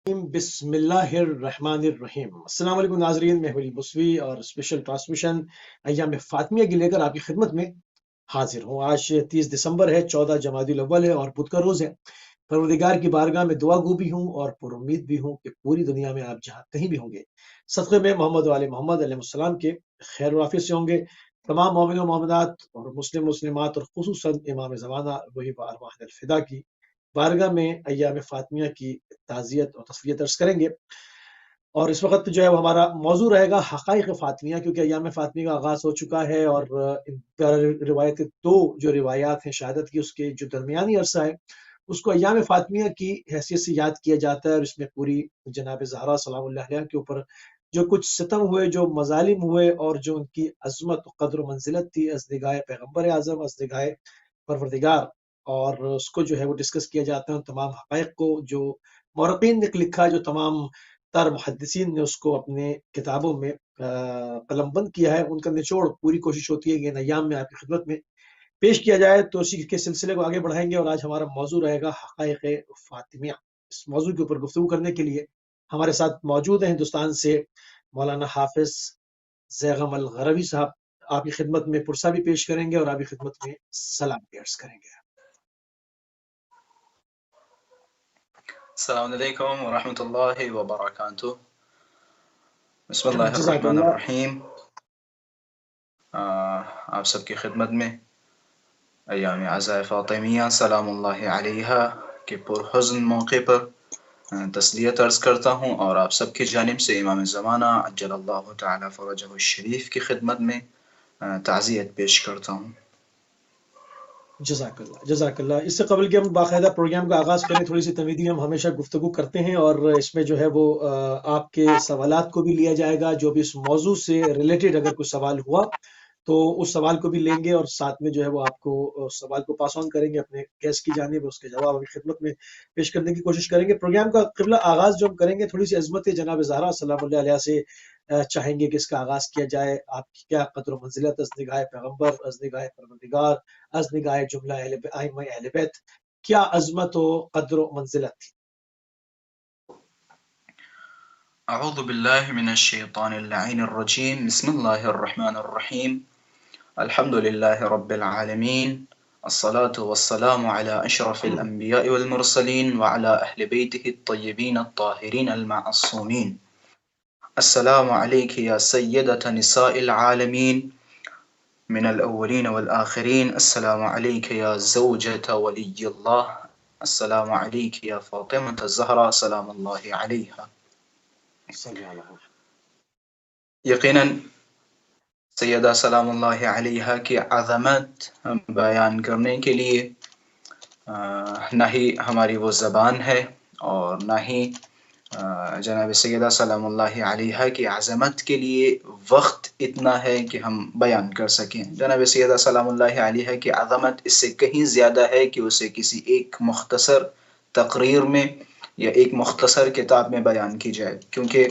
بسم اللہ الرحمن الرحیم۔ السلام علیکم ناظرین، میں ولی بسوی اور اسپیشل ٹرانسمیشن ایام فاطمیہ کی لے کر آپ کی خدمت میں حاضر ہوں۔ آج 30 دسمبر ہے، 14 جمادی الاول ہے اور بدھ کا روز ہے۔ پروردگار کی بارگاہ میں دعا گو بھی ہوں اور پر امید بھی ہوں کہ پوری دنیا میں آپ جہاں کہیں بھی ہوں گے، صدقے میں محمد و آل محمد علیہ السلام کے خیر و عافیت سے ہوں گے۔ تمام مومن و مومنات اور مسلمات اور خصوصاً امام زمانہ روحی و ارواح الفدا کی بارگاہ میں ایام فاطمیہ کی تعزیت اور تسلیت عرض کریں گے۔ اور اس وقت جو ہے وہ ہمارا موضوع رہے گا حقائق فاطمیہ، کیونکہ ایام فاطمیہ کا آغاز ہو چکا ہے اور روایت دو جو روایات ہیں شہادت کی، اس کے جو درمیانی عرصہ ہے اس کو ایام فاطمیہ کی حیثیت سے یاد کیا جاتا ہے، اور اس میں پوری جناب زہرا سلام اللہ علیہ کے اوپر جو کچھ ستم ہوئے، جو مظالم ہوئے اور جو ان کی عظمت و قدر و منزلت تھی از نگاہ پیغمبر اعظم، از نگاہ پروردگار، اور اس کو جو ہے وہ ڈسکس کیا جاتا ہے۔ تمام حقائق کو جو مورخین نے لکھا، جو تمام تر محدثین نے اس کو اپنے کتابوں میں قلم بند کیا ہے، ان کا نچوڑ پوری کوشش ہوتی ہے کہ ان ایام میں آپ کی خدمت میں پیش کیا جائے۔ تو اسی کے سلسلے کو آگے بڑھائیں گے، اور آج ہمارا موضوع رہے گا حقائق فاطمیہ۔ اس موضوع کے اوپر گفتگو کرنے کے لیے ہمارے ساتھ موجود ہیں ہندوستان سے مولانا حافظ زیغم الغروی صاحب۔ آپ کی خدمت میں پرسہ بھی پیش کریں گے اور آپ کی خدمت میں سلام بھی عرض کریں گے۔ السلام علیکم ورحمۃ اللہ وبرکاتہ۔ بسم اللہ جزاک الرحمن اللہ۔ الرحیم۔ آپ سب کی خدمت میں ایام عزاء فاطمیہ سلام اللہ علیہا کے پرحزن موقع پر تسلیت عرض کرتا ہوں، اور آپ سب کی جانب سے امام زمانہ عجل اللہ تعالی فرجہ الشریف کی خدمت میں تعزیت پیش کرتا ہوں۔ جزاک اللہ، جزاک اللہ۔ اس سے قبل کہ ہم باقاعدہ پروگرام کا آغاز کریں، تھوڑی سی تمیدی ہم ہمیشہ گفتگو کرتے ہیں، اور اس میں جو ہے وہ آپ کے سوالات کو بھی لیا جائے گا۔ جو بھی اس موضوع سے ریلیٹڈ اگر کوئی سوال ہوا تو اس سوال کو بھی لیں گے، اور ساتھ میں جو ہے وہ آپ کو اس سوال کو پاس آن کریں گے اپنے گیسٹ کی جانب، اس کے جواب اپنی خدمت میں پیش کرنے کی کوشش کریں گے۔ پروگرام کا قبلہ آغاز جو ہم کریں گے، تھوڑی سی عظمت جناب زہرا سلام اللہ علیہ سے چاہیں گے کہ اس کا آغاز کیا جائے۔ آپ کی کیا قدر و منزلت از نگاہ پیغمبر، از نگاہ پروردگار، از نگاہ جملہ ائمہ اہل بیت، کیا عظمت و قدر و منزلت تھی؟ اعوذ باللہ من الشیطان اللعین الرجیم، بسم اللہ الرحمن الرحیم، الحمد للہ رب العالمین، الصلاة والسلام علی اشرف الانبیاء والمرسلین وعلی اہل بیتہ الطیبین الطاہرین المعصومین۔ السلام علیک یا سیدۃ نساء العالمین من الاولین والآخرین، السلام علیک یا زوجۃ ولی اللہ، السلام علیک یا فاطمۃ الزہرا سلام اللہ علیہا۔ یقیناً سیدہ سلام اللہ علیہا کی عظمت بیان کرنے کے لیے نہ ہی ہماری وہ زبان ہے، اور نہ ہی جناب سیدہ سلام اللہ علیہا کی عظمت کے لیے وقت اتنا ہے کہ ہم بیان کر سکیں۔ جناب سیدہ سلام اللہ علیہا کی عظمت اس سے کہیں زیادہ ہے کہ اسے کسی ایک مختصر تقریر میں یا ایک مختصر کتاب میں بیان کی جائے، کیونکہ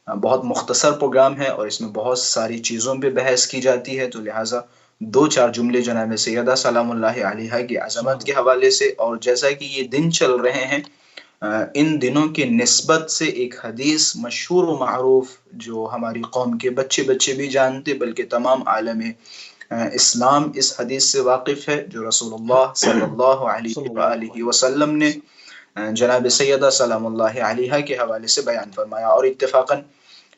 بہت مختصر پروگرام ہے اور اس میں بہت ساری چیزوں پہ بحث کی جاتی ہے، تو لہٰذا دو چار جملے جناب سیدہ سلام اللہ علیہا کی عظمت کے حوالے سے، اور جیسا کہ یہ دن چل رہے ہیں، ان دنوں کی نسبت سے ایک حدیث مشہور و معروف جو ہماری قوم کے بچے بھی جانتے بلکہ تمام عالم اسلام اس حدیث سے واقف ہے، جو رسول اللہ صلی اللہ علیہ وآلہ وسلم نے جناب سیدہ سلام اللہ علیہا کے حوالے سے بیان فرمایا، اور اتفاقاً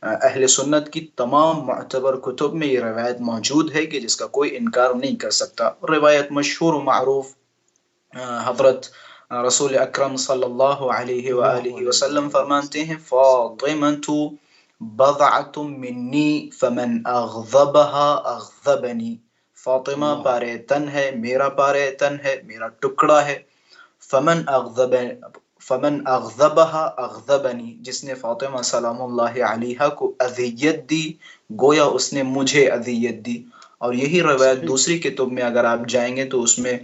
اہل سنت کی تمام معتبر کتب میں یہ روایت موجود ہے کہ جس کا کوئی انکار نہیں کر سکتا۔ روایت مشہور و معروف حضرت رسول اکرم صلی اللہ علیہ وآلہ وسلم فرمانتے ہیں، فاطمۃ بضعۃ منی فمن اغضبها اغضبنی، فاطمہ پارے تن ہے، میرا پارے تن ہے، میرا ٹکڑا ہے، فمن اغضبها اغضبنی، جس نے فاطمہ سلام اللہ علیہا کو اذیت دی گویا اس نے مجھے اذیت دی۔ اور یہی روایت دوسری کتب میں اگر آپ جائیں گے تو اس میں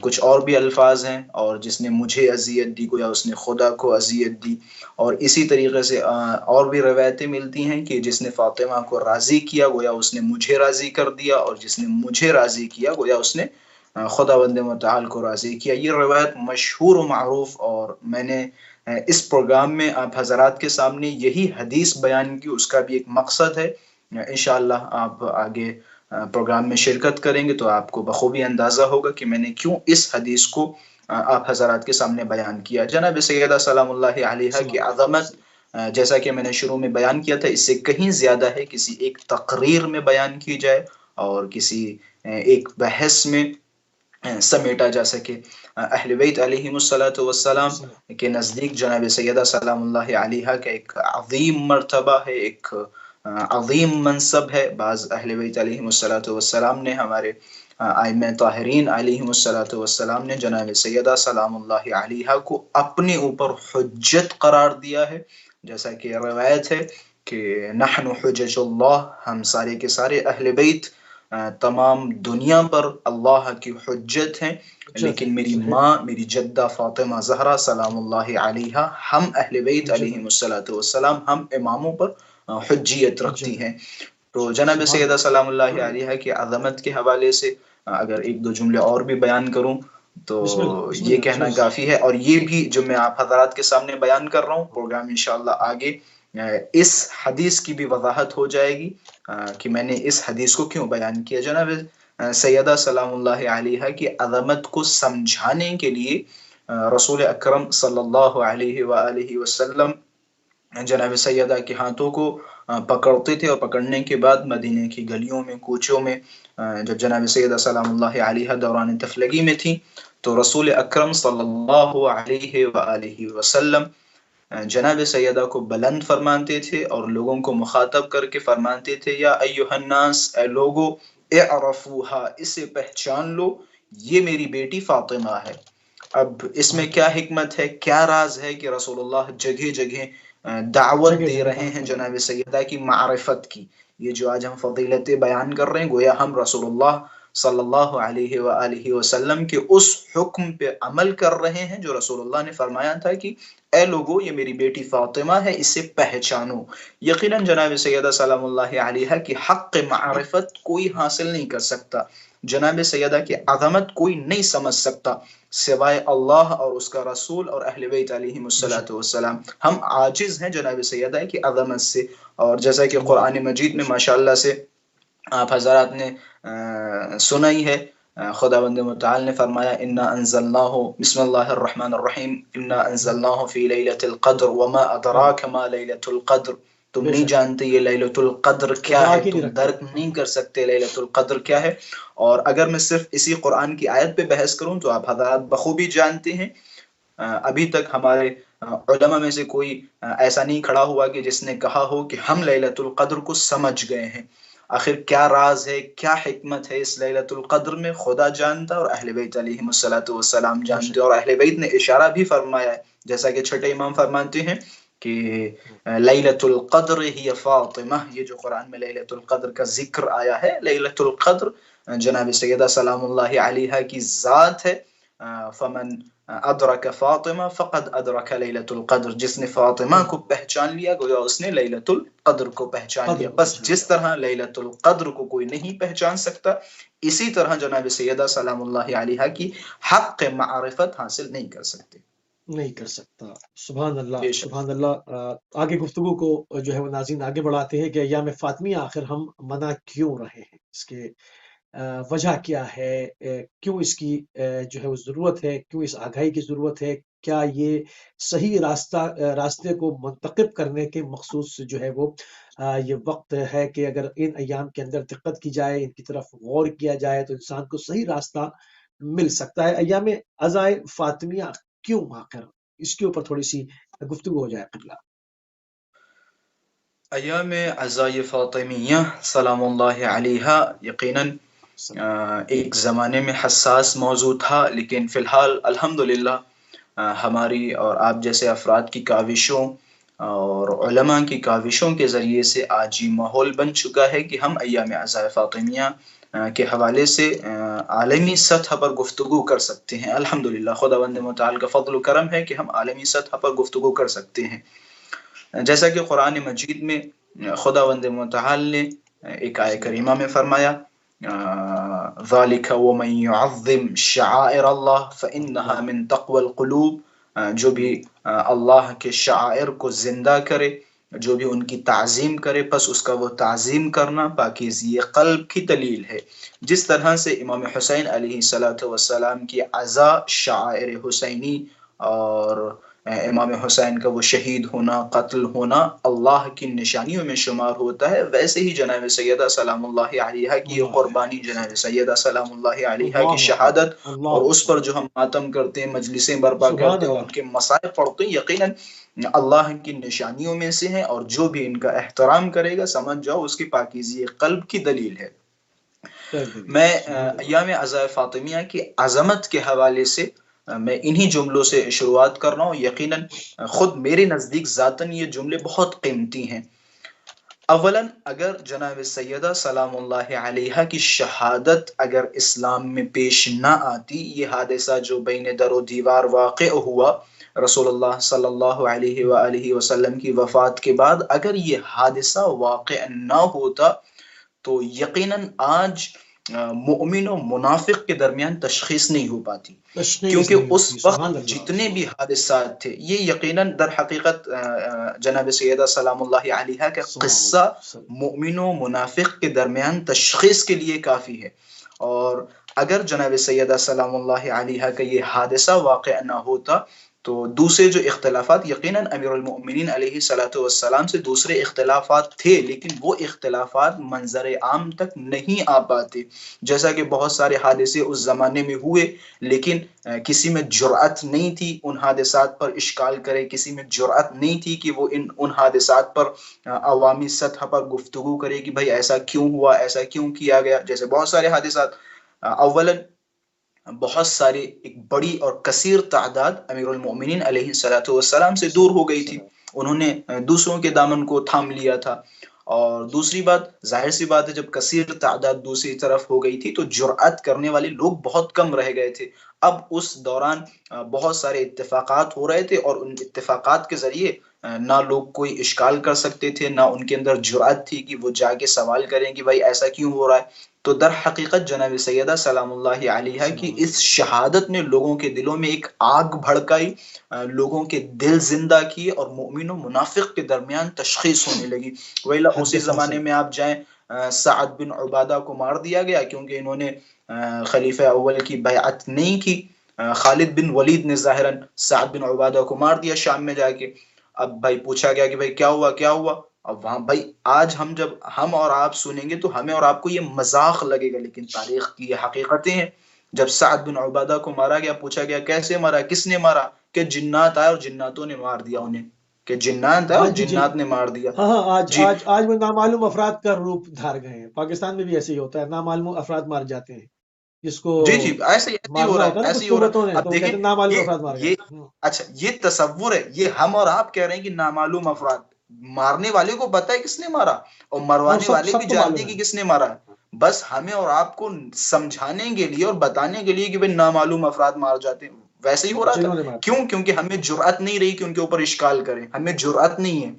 کچھ اور بھی الفاظ ہیں، اور جس نے مجھے اذیت دی گویا اس نے خدا کو اذیت دی، اور اسی طریقے سے اور بھی روایتیں ملتی ہیں کہ جس نے فاطمہ کو راضی کیا گویا اس نے مجھے راضی کر دیا، اور جس نے مجھے راضی کیا گویا اس نے خداوند متعال کو راضی کیا۔ یہ روایت مشہور و معروف، اور میں نے اس پروگرام میں آپ حضرات کے سامنے یہی حدیث بیان کی، اس کا بھی ایک مقصد ہے۔ انشاءاللہ آپ آگے پروگرام میں شرکت کریں گے تو آپ کو بخوبی اندازہ ہوگا کہ میں نے کیوں اس حدیث کو آپ حضرات کے سامنے بیان کیا۔ جناب سیدہ سلام اللہ علیہا کی عظمت جیسا کہ میں نے شروع میں بیان کیا تھا، اس سے کہیں زیادہ ہے کسی ایک تقریر میں بیان کی جائے اور کسی ایک بحث میں سمیٹا جا سکے۔ اہل بیت علیہم الصلوۃ والسلام کے نزدیک جناب سیدہ سلام اللہ علیہا کا ایک عظیم مرتبہ ہے، ایک عظیم منصب ہے۔ بعض اہل بیت علیہم الصلوۃ والسلام نے، ہمارے ائمہ طاہرین علیہم الصلوۃ والسلام نے جناب سیدہ سلام اللہ علیہا کو اپنے اوپر حجت قرار دیا ہے، جیسا کہ روایت ہے کہ نحن حجج اللہ، ہم سارے کے سارے اہل بیت تمام دنیا پر اللہ کی حجت ہیں، لیکن میری ماں، میری جدہ فاطمہ زہرا سلام اللہ علیہا، ہم اہل بیت علیہم الصلوۃ والسلام، ہم اماموں پر حجیت رکھتی ہیں۔ تو جناب سیدہ سلام اللہ علیہا کی عظمت کے حوالے سے اگر ایک دو جملے اور بھی بیان کروں تو یہ کہنا کافی ہے، اور یہ بھی جو میں آپ حضرات کے سامنے بیان کر رہا ہوں، پروگرام انشاءاللہ آگے اس حدیث کی بھی وضاحت ہو جائے گی کہ میں نے اس حدیث کو کیوں بیان کیا۔ جناب سیدہ سلام اللہ علیہا کی عظمت کو سمجھانے کے لیے رسول اکرم صلی اللہ علیہ وآلہ وسلم جناب سیدہ کے ہاتھوں کو پکڑتے تھے، اور پکڑنے کے بعد مدینے کی گلیوں میں، کوچوں میں جب جناب سیدہ سلام اللہ علیہا دوران تفلگی میں تھی تو رسول اکرم صلی اللہ علیہ وآلہ وسلم جناب سیدہ کو بلند فرماتے تھے اور لوگوں کو مخاطب کر کے فرماتے تھے، یا ایھا الناس، اے لوگو، اعرفوها، اسے پہچان لو، یہ میری بیٹی فاطمہ ہے۔ اب اس میں کیا حکمت ہے، کیا راز ہے کہ رسول اللہ جگہ جگہ دعوت دے رہے ہیں جناب سیدہ کی معرفت کی؟ یہ جو آج ہم فضیلتیں بیان کر رہے ہیں، گویا ہم رسول اللہ صلی اللہ علیہ وآلہ وسلم کے اس حکم پہ عمل کر رہے ہیں جو رسول اللہ نے فرمایا تھا کہ اے لوگو، یہ میری بیٹی فاطمہ ہے، اسے پہچانو۔ یقیناً جناب سیدہ سلام اللہ علیہا کی حق معرفت کوئی حاصل نہیں کر سکتا، جناب سیدہ کی عظمت کوئی نہیں سمجھ سکتا سوائے اللہ اور اس کا رسول اور اہل بیت علیہم الصلوۃ والسلام۔ ہم عاجز ہیں جناب سیدہ کی عظمت سے، اور جیسا کہ قرآن مجید میں ماشاءاللہ سے آپ حضرات نے سنا ہی ہے، خداوند متعال نے فرمایا انا انزلناہ، بسم اللہ الرحمن الرحیم، انا انزلناہ فی لیلۃ القدر وما ادراک ما لیلۃ القدر۔ تم نہیں جانتے یہ لیلۃ القدر کیا ہے، تم درک نہیں کر سکتے لیلۃ القدر کیا ہے۔ اور اگر میں صرف اسی قرآن کی آیت پہ بحث کروں تو آپ حضرات بخوبی جانتے ہیں، ابھی تک ہمارے علماء میں سے کوئی ایسا نہیں کھڑا ہوا کہ جس نے کہا ہو کہ ہم لیلۃ القدر کو سمجھ گئے ہیں۔ آخر کیا راز ہے، کیا حکمت ہے اس لیلۃ القدر میں، خدا جانتا اور اہل بیت علیہم الصلوۃ والسلام جانتے، اور اہل بیت نے اشارہ بھی فرمایا ہے، جیسا کہ چھٹے امام فرماتے ہیں کہ لیلۃ القدر ہی فاطمہ، یہ جو قرآن میں لیلۃ القدر کا ذکر آیا ہے، لیلۃ القدر جناب سیدہ سلام اللہ علیہا کی ذات ہے۔ فمن ادرک فاطمہ فقد ادرک لیلۃ القدر، جس نے فاطمہ کو پہچان لیا گویا اس نے لیلۃ القدر کو پہچان لیا۔ بس جس طرح لیلۃ القدر کو کوئی نہیں پہچان سکتا، اسی طرح جناب سیدہ سلام اللہ علیہا کی حق معرفت حاصل نہیں کر سکتے، نہیں کر سکتا۔ سبحان اللہ، سبحان اللہ۔ آگے گفتگو کو جو ہے وہ ناظرین آگے بڑھاتے ہیں کہ ایام فاطمیہ آخر ہم منع کیوں رہے ہیں، اس کے وجہ کیا ہے، کیوں اس کی جو ہے وہ ضرورت ہے، کیوں اس آگاہی کی ضرورت ہے، کیا یہ صحیح راستے کو منتخب کرنے کے مخصوص جو ہے وہ یہ وقت ہے کہ اگر ان ایام کے اندر دقت کی جائے، ان کی طرف غور کیا جائے تو انسان کو صحیح راستہ مل سکتا ہے۔ ایام عزائے فاطمیہ کیوں آخر، اس کے اوپر تھوڑی سی گفتگو ہو جائے قبلہ۔ ایام عزائے فاطمیہ سلام اللہ علیہا یقیناً ایک زمانے میں حساس موضوع تھا، لیکن فی الحال الحمدللہ ہماری اور آپ جیسے افراد کی کاوشوں اور علماء کی کاوشوں کے ذریعے سے آج یہ ماحول بن چکا ہے کہ ہم ایام عزائے فاطمیہ کے حوالے سے عالمی سطح پر گفتگو کر سکتے ہیں۔ الحمدللہ خداوند متعال کا فضل و کرم ہے کہ ہم عالمی سطح پر گفتگو کر سکتے ہیں۔ جیسا کہ قرآن مجید میں خداوند متعال نے ایک آیہ کریمہ میں فرمایا ذَلِكَ وَمَن يُعَظِّمْ شَعَائِرَ اللَّهِ فَإِنَّهَا مِن تَقْوَى الْقُلُوبِ، جو بھی اللہ کے شعائر کو زندہ کرے، جو بھی ان کی تعظیم کرے، پس اس کا وہ تعظیم کرنا پاکیزی قلب کی دلیل ہے۔ جس طرح سے امام حسین علیہ السلام کی عزا شعائر حسینی اور امام حسین کا وہ شہید ہونا، قتل ہونا اللہ کی نشانیوں میں شمار ہوتا ہے، ویسے ہی جناب سیدہ سلام اللہ علیہا کی یہ قربانی، جناب سیدہ سلام اللہ علیہا کی شہادت، اور اس پر جو ہم ماتم کرتے ہیں، مجلسیں برپا کرتے ہیں، ان کے مسائل پڑھتے ہیں، یقیناً اللہ کی نشانیوں میں سے ہیں، اور جو بھی ان کا احترام کرے گا سمجھ جاؤ اس کی پاکیزی قلب کی دلیل ہے۔ میں ایام عزا فاطمیہ کی عظمت کے حوالے سے میں انہی جملوں سے شروعات کر رہا ہوں۔ یقیناً خود میرے نزدیک ذاتاً یہ جملے بہت قیمتی ہیں۔ اولاً اگر جناب سیدہ سلام اللہ علیہا کی شہادت اگر اسلام میں پیش نہ آتی، یہ حادثہ جو بین در و دیوار واقع ہوا رسول اللہ صلی اللہ علیہ وآلہ وسلم کی وفات کے بعد، اگر یہ حادثہ واقع نہ ہوتا تو یقیناً آج مومن و منافق کے درمیان تشخیص نہیں ہو پاتی، کیونکہ اس وقت جتنے بھی حادثات تھے یہ یقیناً در حقیقت جناب سیدہ سلام اللہ علیہا کا قصہ مومن و منافق کے درمیان تشخیص کے لیے کافی ہے۔ اور اگر جناب سیدہ سلام اللہ علیہا کا یہ حادثہ واقع نہ ہوتا تو دوسرے جو اختلافات، یقیناً امیر المؤمنین علیہ السلام سے دوسرے اختلافات تھے، لیکن وہ اختلافات منظر عام تک نہیں آ پاتے، جیسا کہ بہت سارے حادثے اس زمانے میں ہوئے، لیکن کسی میں جرأت نہیں تھی ان حادثات پر اشکال کرے، کسی میں جرأت نہیں تھی کہ وہ ان حادثات پر عوامی سطح پر گفتگو کرے کہ بھائی ایسا کیوں ہوا، ایسا کیوں کیا گیا۔ جیسے بہت سارے حادثات، اولاً بہت سارے ایک بڑی اور کثیر تعداد امیر المؤمنین علیہ السلام سے دور ہو گئی تھی، انہوں نے دوسروں کے دامن کو تھام لیا تھا، اور دوسری بات ظاہر سی بات ہے جب کثیر تعداد دوسری طرف ہو گئی تھی تو جرأت کرنے والے لوگ بہت کم رہ گئے تھے۔ اب اس دوران بہت سارے اتفاقات ہو رہے تھے، اور ان اتفاقات کے ذریعے نہ لوگ کوئی اشکال کر سکتے تھے، نہ ان کے اندر جرأت تھی کہ وہ جا کے سوال کریں کہ بھائی ایسا کیوں ہو رہا ہے۔ تو در حقیقت جناب سیدہ سلام اللہ علیہا کی اس شہادت نے لوگوں کے دلوں میں ایک آگ بھڑکائی، لوگوں کے دل زندہ کیے، اور مومن و منافق کے درمیان تشخیص ہونے لگی۔ ویلا اسی زمانے میں آپ جائیں، سعد بن عبادہ کو مار دیا گیا کیونکہ انہوں نے خلیفہ اول کی بیعت نہیں کی۔ خالد بن ولید نے ظاہراً سعد بن عبادہ کو مار دیا شام میں جا کے۔ اب بھائی پوچھا گیا کہ بھائی کیا ہوا کیا ہوا، اب وہاں بھائی آج جب ہم اور آپ سنیں گے تو ہمیں اور آپ کو یہ مذاق لگے گا، لیکن تاریخ کی یہ حقیقتیں ہیں۔ جب سعد بن عبادہ کو مارا گیا، پوچھا گیا کیسے مارا، کس نے مارا، کہ جنات آئے اور جناتوں نے مار دیا انہیں، کہ جنات آئے اور جنات نے مار دیا۔ آج وہ نامعلوم افراد کا روپ دھار گئے ہیں، پاکستان میں بھی ایسے ہی ہوتا ہے، نامعلوم افراد مار جاتے ہیں جس کو جی ایسے ہی ہو رہا ہے، ایسے ہی ہو رہا ہے۔ اب دیکھیں اچھا یہ تصور ہے، یہ ہم اور آپ کہہ رہے ہیں کہ نامعلوم افراد، مارنے والے کو پتہ ہے کس نے مارا، اور مروانے والے بھی جانتے ہیں کہ کس نے مارا، بس ہمیں اور آپ کو سمجھانے کے لیے اور بتانے کے لیے کہ بھئی نامعلوم افراد مار جاتے ہیں۔ ویسے ہی ہو رہا تھا، کیوں؟ کیونکہ ہمیں جرأت نہیں رہی کہ ان کے اوپر اشکال کریں، ہمیں جرأت نہیں ہے۔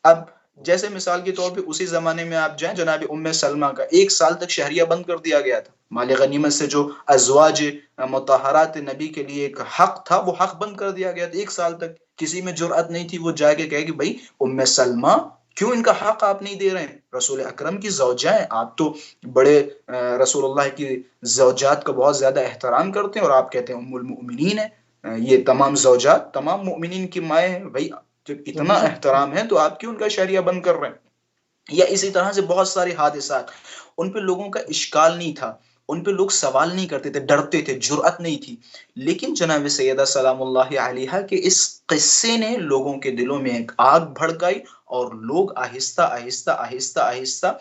اب جیسے مثال کے طور پہ اسی زمانے میں آپ جائیں، جناب ام سلمہ کا 1 سال تک شہریہ بند کر دیا گیا تھا، مال غنیمت سے جو ازواج مطہرات نبی کے لیے ایک حق تھا وہ حق بند کر دیا گیا تھا 1 سال تک۔ کسی میں جرأت نہیں تھی وہ جا کے کہے کہ بھائی ام سلمہ کیوں ان کا حق آپ نہیں دے رہے ہیں، رسول اکرم کی زوجہ ہیں، آپ تو بڑے رسول اللہ کی زوجات کا بہت زیادہ احترام کرتے ہیں، اور آپ کہتے ہیں ام المؤمنین ہیں، یہ تمام زوجات تمام مؤمنین کی مائیں ہیں، بھائی جب اتنا احترام ہے تو آپ کیوں ان کا شہریہ بند کر رہے ہیں۔ یا اسی طرح سے بہت سارے حادثات، ان پہ لوگوں کا اشکال نہیں تھا، ان پہ لوگ سوال نہیں کرتے تھے، ڈرتے تھے، جرأت نہیں تھی، لیکن جناب سیدہ سلام اللہ علیہا کے اس قصے نے لوگوں کے دلوں میں ایک آگ بھڑکائی، اور لوگ آہستہ آہستہ آہستہ آہستہ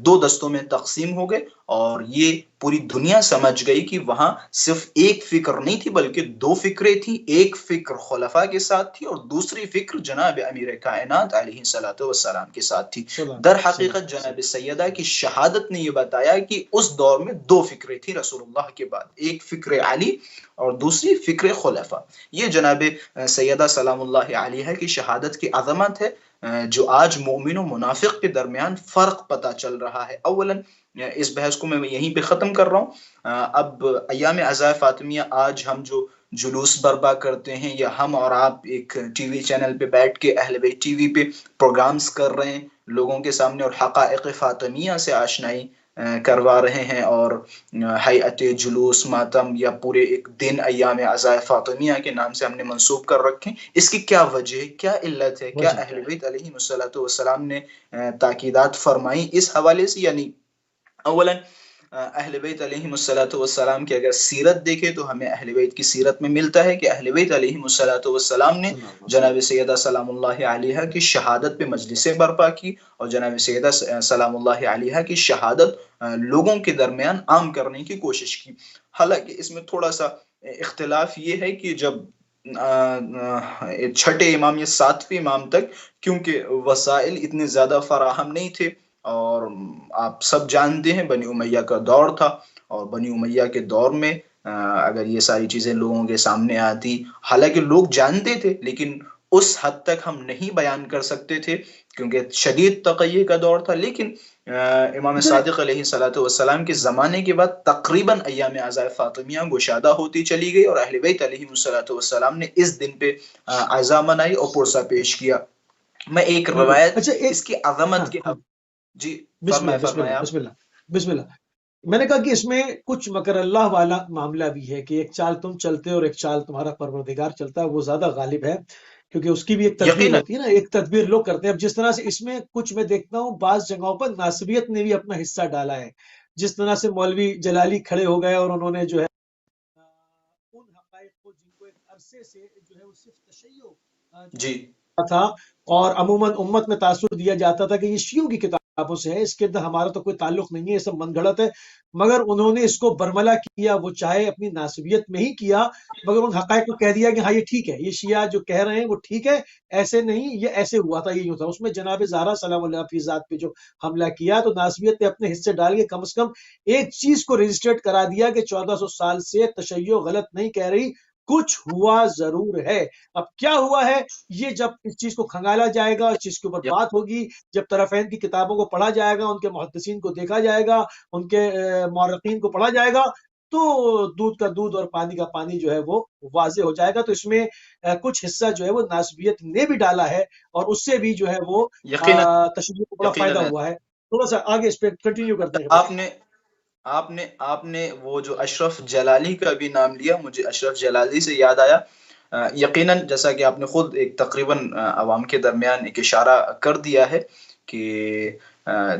2 دستوں میں تقسیم ہو گئے، اور یہ پوری دنیا سمجھ گئی کہ وہاں صرف ایک فکر نہیں تھی بلکہ 2 فکریں تھیں، ایک فکر خلفاء کے ساتھ تھی اور دوسری فکر جناب امیر کائنات علیہ السلام کے ساتھ تھی۔ در حقیقت جناب سیدہ کی شہادت نے یہ بتایا کہ اس دور میں 2 فکریں تھیں رسول اللہ کے بعد، ایک فکر علی اور دوسری فکر خلفاء۔ یہ جناب سیدہ سلام اللہ علیہا کی شہادت کی عظمت ہے، جو آج مومن و منافق کے درمیان فرق پتہ چل رہا ہے۔ اولاً اس بحث کو میں یہیں پہ ختم کر رہا ہوں۔ اب ایام عزا فاطمیہ آج ہم جو جلوس برپا کرتے ہیں، یا ہم اور آپ ایک ٹی وی چینل پہ بیٹھ کے اہل بیت ٹی وی پہ پروگرامز کر رہے ہیں لوگوں کے سامنے، اور حقائق فاطمیہ سے آشنائی کروا رہے ہیں، اور ہیئت جلوس ماتم یا پورے ایک دن ایام عزائے فاطمیہ کے نام سے ہم نے منسوب کر رکھے. اس کی کیا وجہ ہے، کیا علت ہے، کیا وجہ اہل کیا ہے؟ بیت علیہ السلام نے تاکیدات فرمائی اس حوالے سے؟ یعنی اولا اہل بیت علیہ السلام کی اگر سیرت دیکھیں تو ہمیں اہل بیت کی سیرت میں ملتا ہے کہ اہل بیت علیہ السلام نے سلام جناب سیدہ سلام اللہ علیہا کی شہادت پہ مجلسیں برپا کی، اور جناب سیدہ سلام اللہ علیہا کی شہادت لوگوں کے درمیان عام کرنے کی کوشش کی. حالانکہ اس میں تھوڑا سا اختلاف یہ ہے کہ جب چھٹے امام یا ساتویں امام تک، کیونکہ وسائل اتنے زیادہ فراہم نہیں تھے، اور آپ سب جانتے ہیں بنی امیہ کا دور تھا، اور بنی امیہ کے دور میں اگر یہ ساری چیزیں لوگوں کے سامنے آتی، حالانکہ لوگ جانتے تھے لیکن اس حد تک ہم نہیں بیان کر سکتے تھے کیونکہ شدید تقیہ کا دور تھا. لیکن امام اچھا صادق علیہ السلام کے زمانے کے بعد تقریباً ایام عزائے فاطمیہ گشادہ ہوتی چلی گئی، اور اہل بیت علیہ السلام نے اس دن پہ عزا منائی اور پرسہ پیش کیا. میں ایک بالکل. روایت اچھا ایک اس کی ہاں عظمت کے ہاں جی بسم اللہ فرمائے بسم اللہ فرمائے آپ. بسم اللہ بسم اللہ. میں نے کہا کہ اس میں کچھ مکر اللہ والا معاملہ بھی ہے کہ ایک چال تم چلتے اور ایک چال تمہارا پروردگار چلتا ہے، وہ زیادہ غالب ہے کیونکہ اس کی بھی ایک تدبیر یقیناً ہوتی ہے نا، ایک تدبیر لوگ کرتے ہیں. اب جس طرح سے اس میں کچھ میں دیکھتا ہوں بعض جگہوں پر ناصبیت نے بھی اپنا حصہ ڈالا ہے، جس طرح سے مولوی جلالی کھڑے ہو گئے اور انہوں نے جو ہے ان حقائق کو جن کو ایک عرصے سے جو ہے وہ صرف تشیع جو جی ہے تھا، اور عموماً امت میں تاثر دیا جاتا تھا کہ یہ شیعوں کی کتابوں سے ہے، اس کے اندر ہمارا تو کوئی تعلق نہیں ہے، یہ سب من گھڑت ہے. مگر انہوں نے اس کو برملا کیا، وہ چاہے اپنی ناسبیت میں ہی کیا، مگر ان حقائق کو کہہ دیا کہ ہاں یہ ٹھیک ہے، یہ شیعہ جو کہہ رہے ہیں وہ ٹھیک ہے، ایسے نہیں، یہ ایسے ہوا تھا، یہ یوں تھا. اس میں جناب زہرا سلام اللہ فی ذات پہ جو حملہ کیا تو ناسبیت نے اپنے حصے ڈال کے کم از کم ایک چیز کو رجسٹرڈ کرا دیا کہ 1400 سال سے تشیع غلط نہیں کہہ رہی، کچھ ہوا ضرور ہے. اب کیا ہوا ہے یہ جب اس چیز کو کھنگالا جائے گا، اس چیز کے اوپر بات ہوگی، جب طرفین کی کتابوں کو پڑھا جائے گا، ان کے محدثین کو دیکھا جائے گا، ان کے مورخین کو پڑھا جائے گا، تو دودھ کا دودھ اور پانی کا پانی جو ہے وہ واضح ہو جائے گا. تو اس میں کچھ حصہ جو ہے وہ ناسبیت نے بھی ڈالا ہے، اور اس سے بھی جو ہے وہ یقیناً تشریح کو بڑا فائدہ یقیناً ہوا ہے. تھوڑا سا آگے اس پہ کنٹینیو کرتے ہیں. آپ نے آپ نے وہ جو اشرف جلالی کا بھی نام لیا، مجھے اشرف جلالی سے یاد آیا. یقیناً جیسا کہ آپ نے خود ایک تقریباً عوام کے درمیان ایک اشارہ کر دیا ہے کہ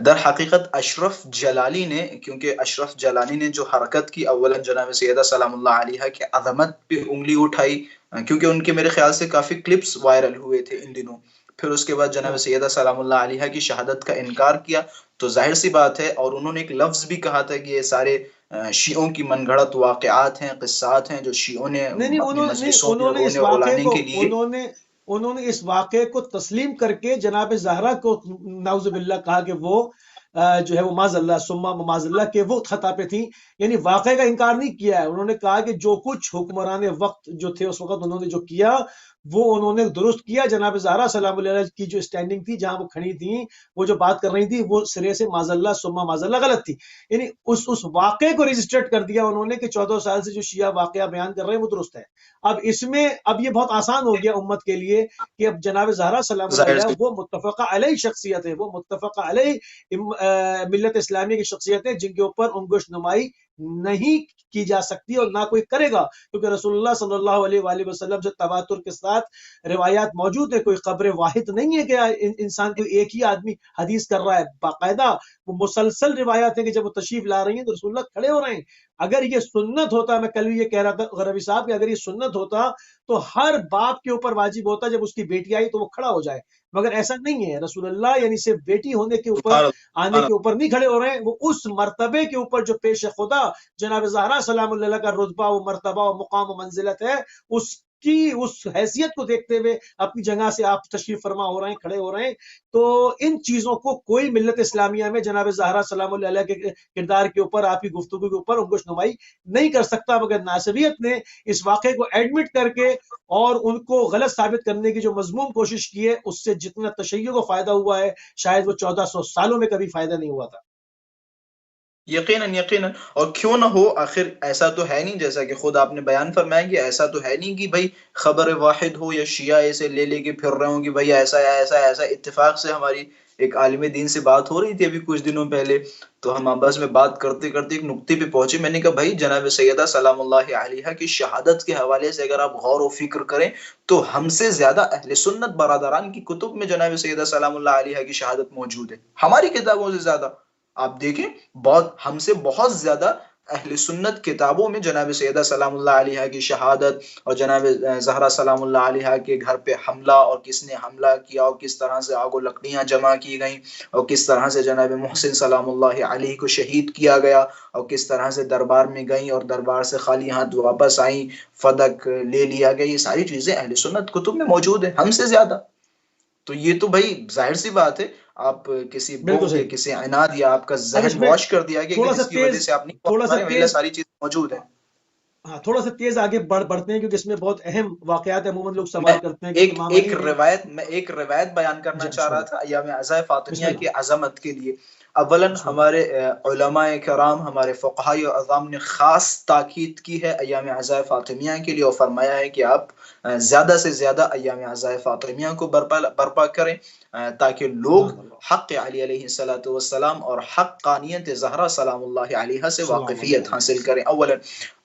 در حقیقت اشرف جلالی نے، کیونکہ اشرف جلالی نے جو حرکت کی، اولا جناب سیدہ سلام اللہ علیہا کی عظمت پہ انگلی اٹھائی، کیونکہ ان کے میرے خیال سے کافی کلپس وائرل ہوئے تھے ان دنوں. پھر اس کے بعد جناب سیدہ سلام اللہ علیہا کی شہادت کا انکار کیا، تو ظاہر سی بات ہے. اور انہوں نے ایک لفظ بھی کہا تھا کہ یہ سارے شیعوں کی من گھڑت واقعات ہیں، قصات ہیں جو شیعوں نے نہیں اپنی مجلسوں میں انہوں نے اس رونے واقعے رلانے کو کے لیے. انہوں نے اس واقعے کو تسلیم کر کے جناب زہرا کو نعوذ باللہ کہا کہ وہ جو ہے وہ معاذ اللہ ثم معاذ اللہ کے وہ خطا پہ تھی. یعنی واقعے کا انکار نہیں کیا ہے، انہوں نے کہا کہ جو کچھ حکمران وقت جو تھے اس وقت انہوں نے جو کیا وہ انہوں نے درست کیا. جناب زہرا سلام اللہ علیہ کی جو اسٹینڈنگ تھی، جہاں وہ کھڑی تھیں، وہ جو بات کر رہی تھی، وہ سرے سے معاذ اللہ ثم معاذ اللہ غلط تھی. یعنی اس واقعے کو رجسٹرڈ کر دیا انہوں نے کہ 14 سال سے جو شیعہ واقعہ بیان کر رہے ہیں وہ درست ہے. اب اس میں اب یہ بہت آسان ہو گیا امت کے لیے کہ اب جناب زہرا سلام اللہ ظاہر علیہ سے وہ متفقہ علیہ شخصیت ہے، وہ متفقہ علیہ ملت اسلامیہ کی شخصیت ہے، جن کے اوپر انگشت نمائی نہیں کی جا سکتی اور نہ کوئی کرے گا، کیونکہ رسول اللہ صلی اللہ علیہ وآلہ وسلم سے تواتر کے ساتھ روایات موجود ہے. کوئی خبر واحد نہیں ہے کہ انسان کو ایک ہی آدمی حدیث کر رہا ہے، باقاعدہ وہ مسلسل روایات ہیں کہ جب وہ تشریف لا رہی ہیں تو رسول اللہ کھڑے ہو رہے ہیں. اگر یہ سنت ہوتا، میں کل بھی یہ کہہ رہا تھا غربی صاحب کہ اگر یہ سنت ہوتا تو ہر باپ کے اوپر واجب ہوتا جب اس کی بیٹی آئی تو وہ کھڑا ہو جائے، مگر ایسا نہیں ہے. رسول اللہ یعنی صرف بیٹی ہونے کے اوپر، آنے کے اوپر نہیں کھڑے ہو رہے ہیں، وہ اس مرتبے کے اوپر جو پیش خدا جناب زہرا سلام اللہ کا رتبہ و مرتبہ و مقام و منزلت ہے، اس کی اس حیثیت کو دیکھتے ہوئے اپنی جگہ سے آپ تشریف فرما ہو رہے ہیں، کھڑے ہو رہے ہیں. تو ان چیزوں کو کوئی ملت اسلامیہ میں جناب زہرا سلام اللہ علیہ کے کردار کے اوپر، آپ کی گفتگو کے اوپر انگشت نمائی نہیں کر سکتا. مگر ناصبیت نے اس واقعے کو ایڈمٹ کر کے اور ان کو غلط ثابت کرنے کی جو مضمون کوشش کی ہے، اس سے جتنا تشیع کو فائدہ ہوا ہے شاید وہ 1400 سالوں میں کبھی فائدہ نہیں ہوا تھا. یقیناً یقیناً، اور کیوں نہ ہو، آخر ایسا تو ہے نہیں، جیسا کہ خود آپ نے بیان فرمایا کہ ایسا تو ہے نہیں کہ بھائی خبر واحد ہو یا شیعہ اسے لے لے کے پھر رہے ہوں کہ بھائی ایسا ہے ایسا ہے ایسا. اتفاق سے ہماری ایک عالم دین سے بات ہو رہی تھی ابھی کچھ دنوں پہلے، تو ہم آپس میں بات کرتے کرتے ایک نقطے پہ پہنچے. میں نے کہا بھائی جناب سیدہ سلام اللہ علیہا کی شہادت کے حوالے سے اگر آپ غور و فکر کریں تو ہم سے زیادہ اہل سنت برادران کی کتب میں جناب سیدہ سلام اللہ علیہا کی شہادت موجود ہے، ہماری کتابوں سے زیادہ. آپ دیکھیں بہت ہم سے بہت زیادہ اہل سنت کتابوں میں جناب سیدہ سلام اللہ علیہا کی شہادت اور جناب زہرا سلام اللہ علیہا کے گھر پہ حملہ اور کس نے حملہ کیا اور کس طرح سے آگ و لکڑیاں جمع کی گئیں اور کس طرح سے جناب محسن سلام اللہ علیہ کو شہید کیا گیا اور کس طرح سے دربار میں گئیں اور دربار سے خالی ہاتھ واپس آئیں، فدق لے لیا گیا. یہ ساری چیزیں اہل سنت کتب میں موجود ہیں ہم سے زیادہ. تو یہ تو بھائی ظاہر سی بات ہے، آپ کسی بالکل بغض یا صحیح. کسی عناد یا آپ کا اب ذہن اس میں واش کر دیا گیا کہ تھوڑا سا جس کی وجہ تیز سے آپ نہیں تھوڑا پہنچ پا سا رہے ہیں، تیز ساری چیزیں موجود ہیں. ہاں تھوڑا سا تیز آگے بڑھتے ہیں کیونکہ اس میں بہت اہم واقعات ہیں. عموماً لوگ میں سوال کرتے ہیں کہ امام علی نے ایک روایت بیان کرنا جی چاہ بسم رہا اللہ تھا ایام عزائے بسم فاطمیہ اللہ کی عظمت کے لیے. اولاً بسم اللہ. ہمارے علماء کرام، ہمارے فقہاء و عظام نے خاص تاکید کی ہے ایام عزائے فاطمیہ کے لیے اور فرمایا ہے کہ آپ زیادہ سے زیادہ ایام عزائے فاطمیہ کو برپا کریں تاکہ لوگ سبحان اللہ. حق علی علیہ الصلوۃ والسلام اور حقانیت زہرا سلام اللہ علیہا سے سلام اللہ واقفیت علیہ حاصل وسلم. کریں اولاً.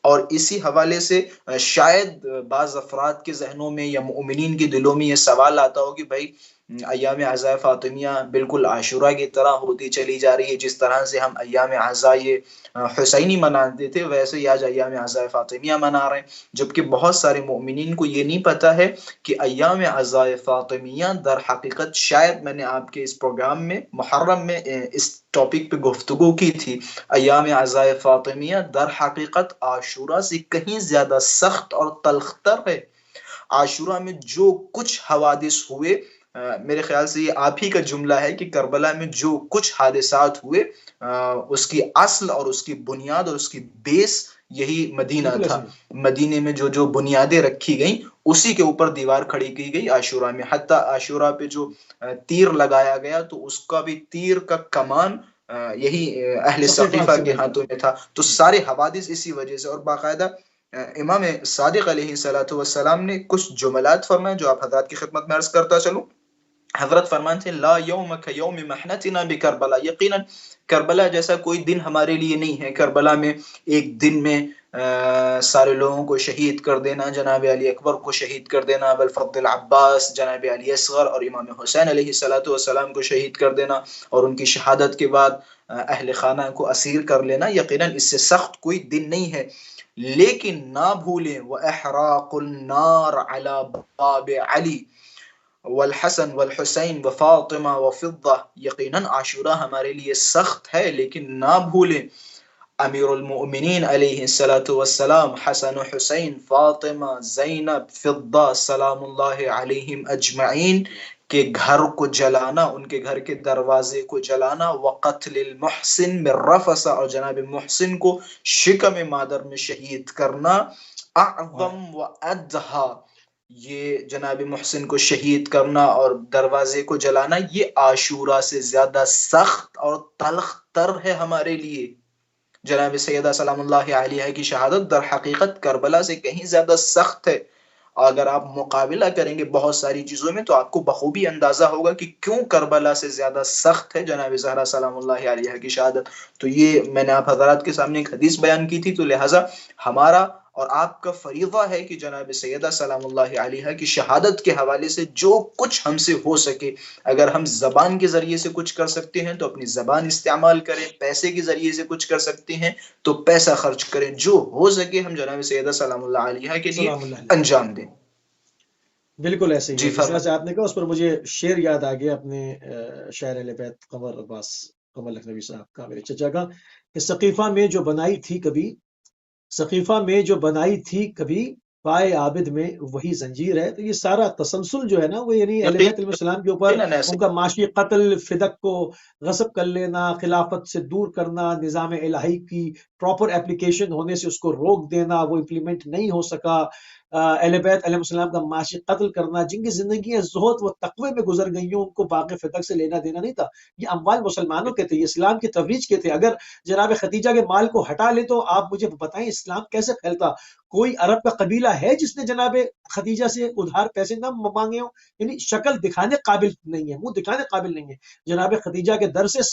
اور اسی حوالے سے شاید بعض افراد کے ذہنوں میں یا مؤمنین کے دلوں میں یہ سوال آتا ہو کہ بھائی ایام عزائے فاطمیہ بالکل عاشورہ کی طرح ہوتی چلی جا رہی ہے، جس طرح سے ہم ایام عزائے حسینی مناتے تھے ویسے ہی آج ایام عزائے فاطمیہ منا رہے ہیں. جبکہ بہت سارے مؤمنین کو یہ نہیں پتا ہے کہ ایام عزائے فاطمیہ در حقیقت، شاید میں نے آپ کے اس پروگرام میں محرم میں اس ٹاپک پہ گفتگو کی تھی، ایام عزائے فاطمیہ در حقیقت عاشورہ سے کہیں زیادہ سخت اور تلخ تر ہے. عاشورہ میں جو کچھ حوادث ہوئے، میرے خیال سے یہ آپ ہی کا جملہ ہے کہ کربلا میں جو کچھ حادثات ہوئے اس کی اصل اور اس کی بنیاد اور اس کی بیس یہی مدینہ بالکل تھا. ایسے ہی. مدینے میں جو بنیادیں رکھی گئیں اسی کے اوپر دیوار کھڑی کی گئی عاشورہ میں. حتیٰ عاشورہ پہ جو تیر لگایا گیا تو اس کا بھی تیر کا کمان یہی اہل ثقیفہ ثقیفہ سے کے ملتا ہے. ہاتھوں میں تھا. تو سارے حوادث اسی وجہ سے. اور باقاعدہ امام صادق علیہ الصلوۃ والسلام نے کچھ جملات فرمائے جو آپ حضرات کی خدمت میں عرض کرتا چلوں. حضرت فرمان تھے لا یوم کیوم محنتنا بکربلا، یقیناً کربلا جیسا کوئی دن ہمارے لیے نہیں ہے. کربلا میں ایک دن میں سارے لوگوں کو شہید کر دینا، جناب علی اکبر کو شہید کر دینا، ابوالفضل العباس، جناب علی اصغر اور امام حسین علیہ الصلوۃ والسلام کو شہید کر دینا اور ان کی شہادت کے بعد اہل خانہ کو اسیر کر لینا، یقیناً اس سے سخت کوئی دن نہیں ہے. لیکن نہ بھولیں وَإِحْرَاقُ النَّارِ عَلَى بَابِ عَلِي والحسن والحسین وفاطمہ وفضہ، یقیناً عاشورہ ہمارے لیے سخت ہے لیکن نہ بھولیں امیر المؤمنین علیہ الصلوۃ والسلام، حسن و حسین، فاطمہ، زینب، فضہ سلام اللہ علیہم اجمعین کے گھر کو جلانا، ان کے گھر کے دروازے کو جلانا، وقتل المحسن بالرفث، اور جناب محسن کو شکم مادر میں شہید کرنا، اعظم و ادھا، یہ جناب محسن کو شہید کرنا اور دروازے کو جلانا یہ عاشورہ سے زیادہ سخت اور تلخ تر ہے ہمارے لیے. جناب سیدہ سلام اللہ علیہ کی شہادت در حقیقت کربلا سے کہیں زیادہ سخت ہے. اگر آپ مقابلہ کریں گے بہت ساری چیزوں میں تو آپ کو بخوبی اندازہ ہوگا کہ کیوں کربلا سے زیادہ سخت ہے جناب زہرا سلام اللہ علیہ کی شہادت. تو یہ میں نے آپ حضرات کے سامنے ایک حدیث بیان کی تھی، تو لہٰذا ہمارا اور آپ کا فریضہ ہے کہ جناب سیدہ سلام اللہ علیہ کی شہادت کے حوالے سے جو کچھ ہم سے ہو سکے، اگر ہم زبان کے ذریعے سے کچھ کر سکتے ہیں تو اپنی زبان استعمال کریں، پیسے کے ذریعے سے کچھ کر سکتے ہیں تو پیسہ خرچ کریں، جو ہو سکے ہم جناب سیدہ سلام اللہ علیہ کے لیے سلام اللہ علیہ. انجام دیں. بالکل ایسے ہی جی ہے جس طرح فرمائیں. سے آپ نے کہا اس پر مجھے شعر یاد آ گیا اپنے شاعر اہل بیت قمر عباس قمر لکھنوی صاحب کا، میرے چچا کا، کہ سقیفہ میں جو بنائی تھی کبھی، سقیفہ میں جو بنائی تھی کبھی، پائے عابد میں وہی زنجیر ہے. تو یہ سارا تسلسل جو ہے نا وہ یعنی اہل بیت علیہ السلام کے اوپر یقیناً ایسے ان کا معاشی قتل، فدق کو غصب کر لینا، خلافت سے دور کرنا، نظام الہی کی پراپر اپلیکیشن ہونے سے اس کو روک دینا، وہ امپلیمنٹ نہیں ہو سکا، اہل بیت علیہ السلام کا معاشی قتل کرنا، جن کی زندگیاں زہد و تقوی میں گزر گئی ہوں، ان کو باغ فتق سے لینا دینا نہیں تھا. یہ اموال مسلمانوں کے تھے، یہ اسلام کی ترویج کے تھے. اگر جناب خدیجہ کے مال کو ہٹا لے تو آپ مجھے بتائیں اسلام کیسے پھیلتا؟ کوئی عرب کا قبیلہ ہے جس نے جناب خدیجہ سے ادھار پیسے نہ مانگے ہوں؟ یعنی شکل دکھانے قابل نہیں ہے، منہ دکھانے قابل نہیں ہے. جناب خدیجہ کے در سے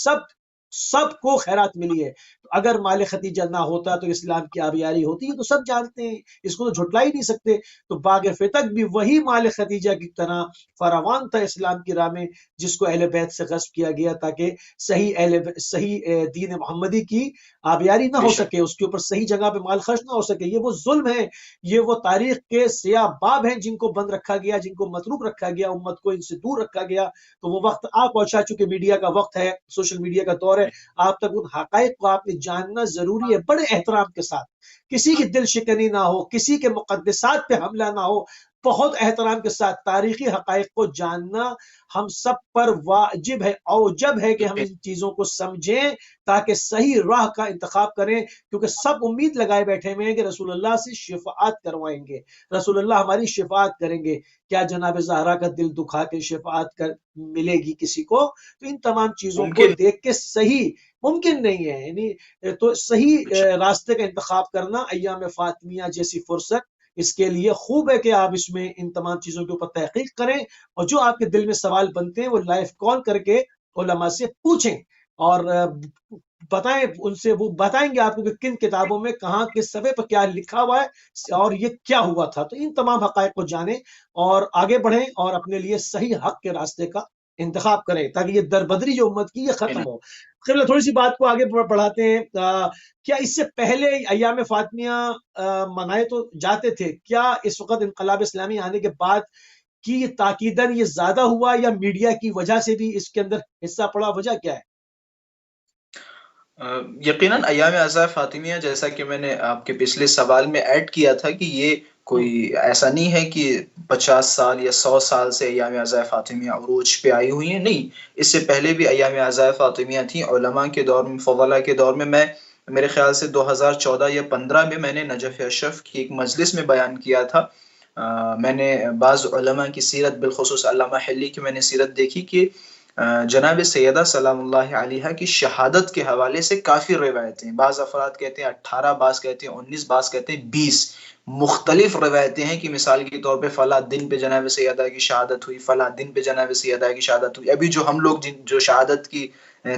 سب کو خیرات ملی ہے. اگر مال خدیجہ نہ ہوتا تو اسلام کی آبیاری ہوتی ہے، تو سب جانتے ہیں، اس کو تو جھٹلا ہی نہیں سکتے. تو باغ فتق بھی وہی مال خدیجہ کی طرح فراوان تھا اسلام کی راہ میں، جس کو اہل بیت سے غصب کیا گیا تاکہ صحیح دین محمدی کی آبیاری نہ بے ہو شک سکے، اس کے اوپر صحیح جگہ پہ مال خرچ نہ ہو سکے. یہ وہ ظلم ہے، یہ وہ تاریخ کے سیاہ باب ہیں جن کو بند رکھا گیا، جن کو متروک رکھا گیا، امت کو ان سے دور رکھا گیا. تو وہ وقت آپ پہنچا، چونکہ میڈیا کا وقت ہے، سوشل میڈیا کا دور ہے، آپ تک ان حقائق کو آپ نے جاننا ضروری ہے، بڑے احترام کے ساتھ. کسی کی دل شکنی نہ ہو، کسی کے مقدسات پہ حملہ نہ ہو، بہت احترام کے ساتھ تاریخی حقائق کو جاننا ہم سب پر واجب ہے، اوجب ہے کہ ہم ان چیزوں کو سمجھیں تاکہ صحیح راہ کا انتخاب کریں. کیونکہ سب امید لگائے بیٹھے ہوئے ہیں کہ رسول اللہ سے شفاعت کروائیں گے، رسول اللہ ہماری شفاعت کریں گے. کیا جناب زہرا کا دل دکھا کے شفاعت کر ملے گی کسی کو؟ تو ان تمام چیزوں کو ممکن. دیکھ کے صحیح ممکن نہیں ہے. یعنی تو صحیح راستے کا انتخاب کرنا ایام فاطمیہ جیسی فرصت، اس کے لیے خوب ہے کہ آپ اس میں ان تمام چیزوں کے اوپر تحقیق کریں، اور جو آپ کے دل میں سوال بنتے ہیں وہ لائیو کال کر کے علماء سے پوچھیں، اور بتائیں ان سے، وہ بتائیں گے آپ کو کہ کن کتابوں میں کہاں کس صفحے پر کیا لکھا ہوا ہے اور یہ کیا ہوا تھا. تو ان تمام حقائق کو جانیں اور آگے بڑھیں اور اپنے لیے صحیح حق کے راستے کا انتخاب کریں تاکہ یہ دربدری جو امت کی یہ ختم ہو. قبلہ تھوڑی سی بات کو آگے بڑھاتے ہیں. کیا اس سے پہلے ایام فاطمیہ منائے تو جاتے تھے، کیا اس وقت انقلاب اسلامی آنے کے بعد کی یہ تاکیداً یہ زیادہ ہوا، یا میڈیا کی وجہ سے بھی اس کے اندر حصہ پڑا؟ وجہ کیا ہے؟ یقیناً ایام اعزاء فاطمیہ، جیسا کہ میں نے آپ کے پچھلے سوال میں ایڈ کیا تھا کہ یہ کوئی ایسا نہیں ہے کہ 50 سال یا 100 سال سے ایام اعزاء فاطمیہ عروج پہ آئی ہوئی ہیں. نہیں، اس سے پہلے بھی ایام اعزاء فاطمیہ تھیں. علماء کے دور میں، فضلاء کے دور میں، میرے خیال سے 2014 یا 15 میں نے نجف اشرف کی ایک مجلس میں بیان کیا تھا. میں نے بعض علماء کی سیرت، بالخصوص علامہ حلی کی میں نے سیرت دیکھی کہ جناب سیدہ سلام اللہ علیہا کی شہادت کے حوالے سے کافی روایتیں، بعض افراد کہتے ہیں 18، بعض کہتے ہیں 19، بعض کہتے ہیں 20 مختلف روایتیں ہیں کہ مثال کے طور پہ فلاں دن پہ جناب سیدہ کی شہادت ہوئی، فلاں دن پہ جناب سیدہ کی شہادت ہوئی. ابھی جو ہم لوگ جو شہادت کی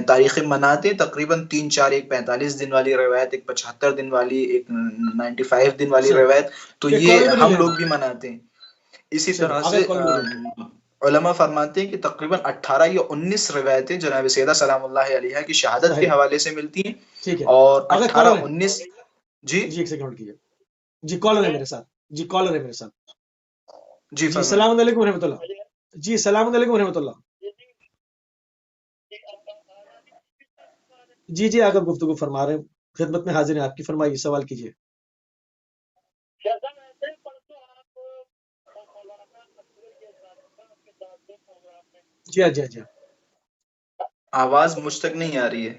تاریخیں مناتے ہیں، تقریباً 3-4، ایک 45 دن والی روایت، ایک 75 دن والی، ایک 95 دن والی روایت، تو یہ ہم لوگ بھی مناتے ہیں. اسی طرح سے علماء فرماتے ہیں کہ تقریباً 18 یا 19 روایتیں جناب سیدہ سلام اللہ علیہا کی شہادت کے حوالے سے ملتی ہیں. ٹھیک ہے، اور اگر 18-19 جی ایک سیکنڈ کیجیے. جی کالر ہے میرے ساتھ، جی السلام علیکم و رحمۃ اللہ. جی السلام علیکم و رحمۃ اللہ. جی اگر گفتگو فرما رہے ہیں، خدمت میں حاضر ہیں آپ کی، فرمائیے، سوال کیجیے. جی آواز مجھ تک نہیں آ رہی ہے.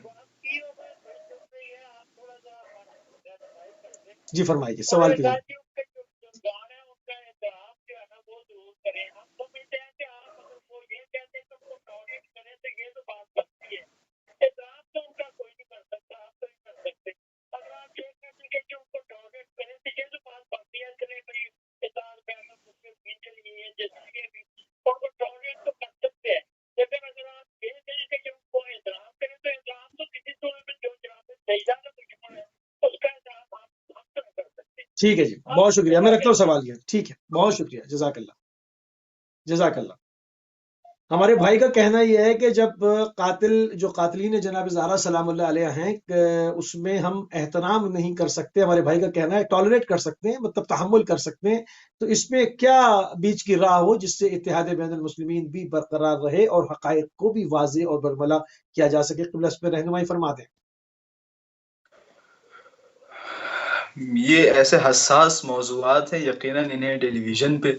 جی فرمائیے، سوال کیجیے. ٹھیک ہے جی، بہت شکریہ. میں رکھتا ہوں سوال. یہ ٹھیک ہے، بہت شکریہ، جزاک اللہ. ہمارے بھائی کا کہنا یہ ہے کہ جب جو قاتلین جناب زہرا سلام اللہ علیہ ہیں، اس میں ہم احترام نہیں کر سکتے. ہمارے بھائی کا کہنا ہے ٹالریٹ کر سکتے ہیں، مطلب تحمل کر سکتے ہیں. تو اس میں کیا بیچ کی راہ ہو جس سے اتحاد بین المسلمین بھی برقرار رہے اور حقائق کو بھی واضح اور برملا کیا جا سکے؟ قبلہ اس پہ رہنمائی فرما دیں. یہ ایسے حساس موضوعات ہیں، یقیناً انہیں ٹیلی ویژن پہ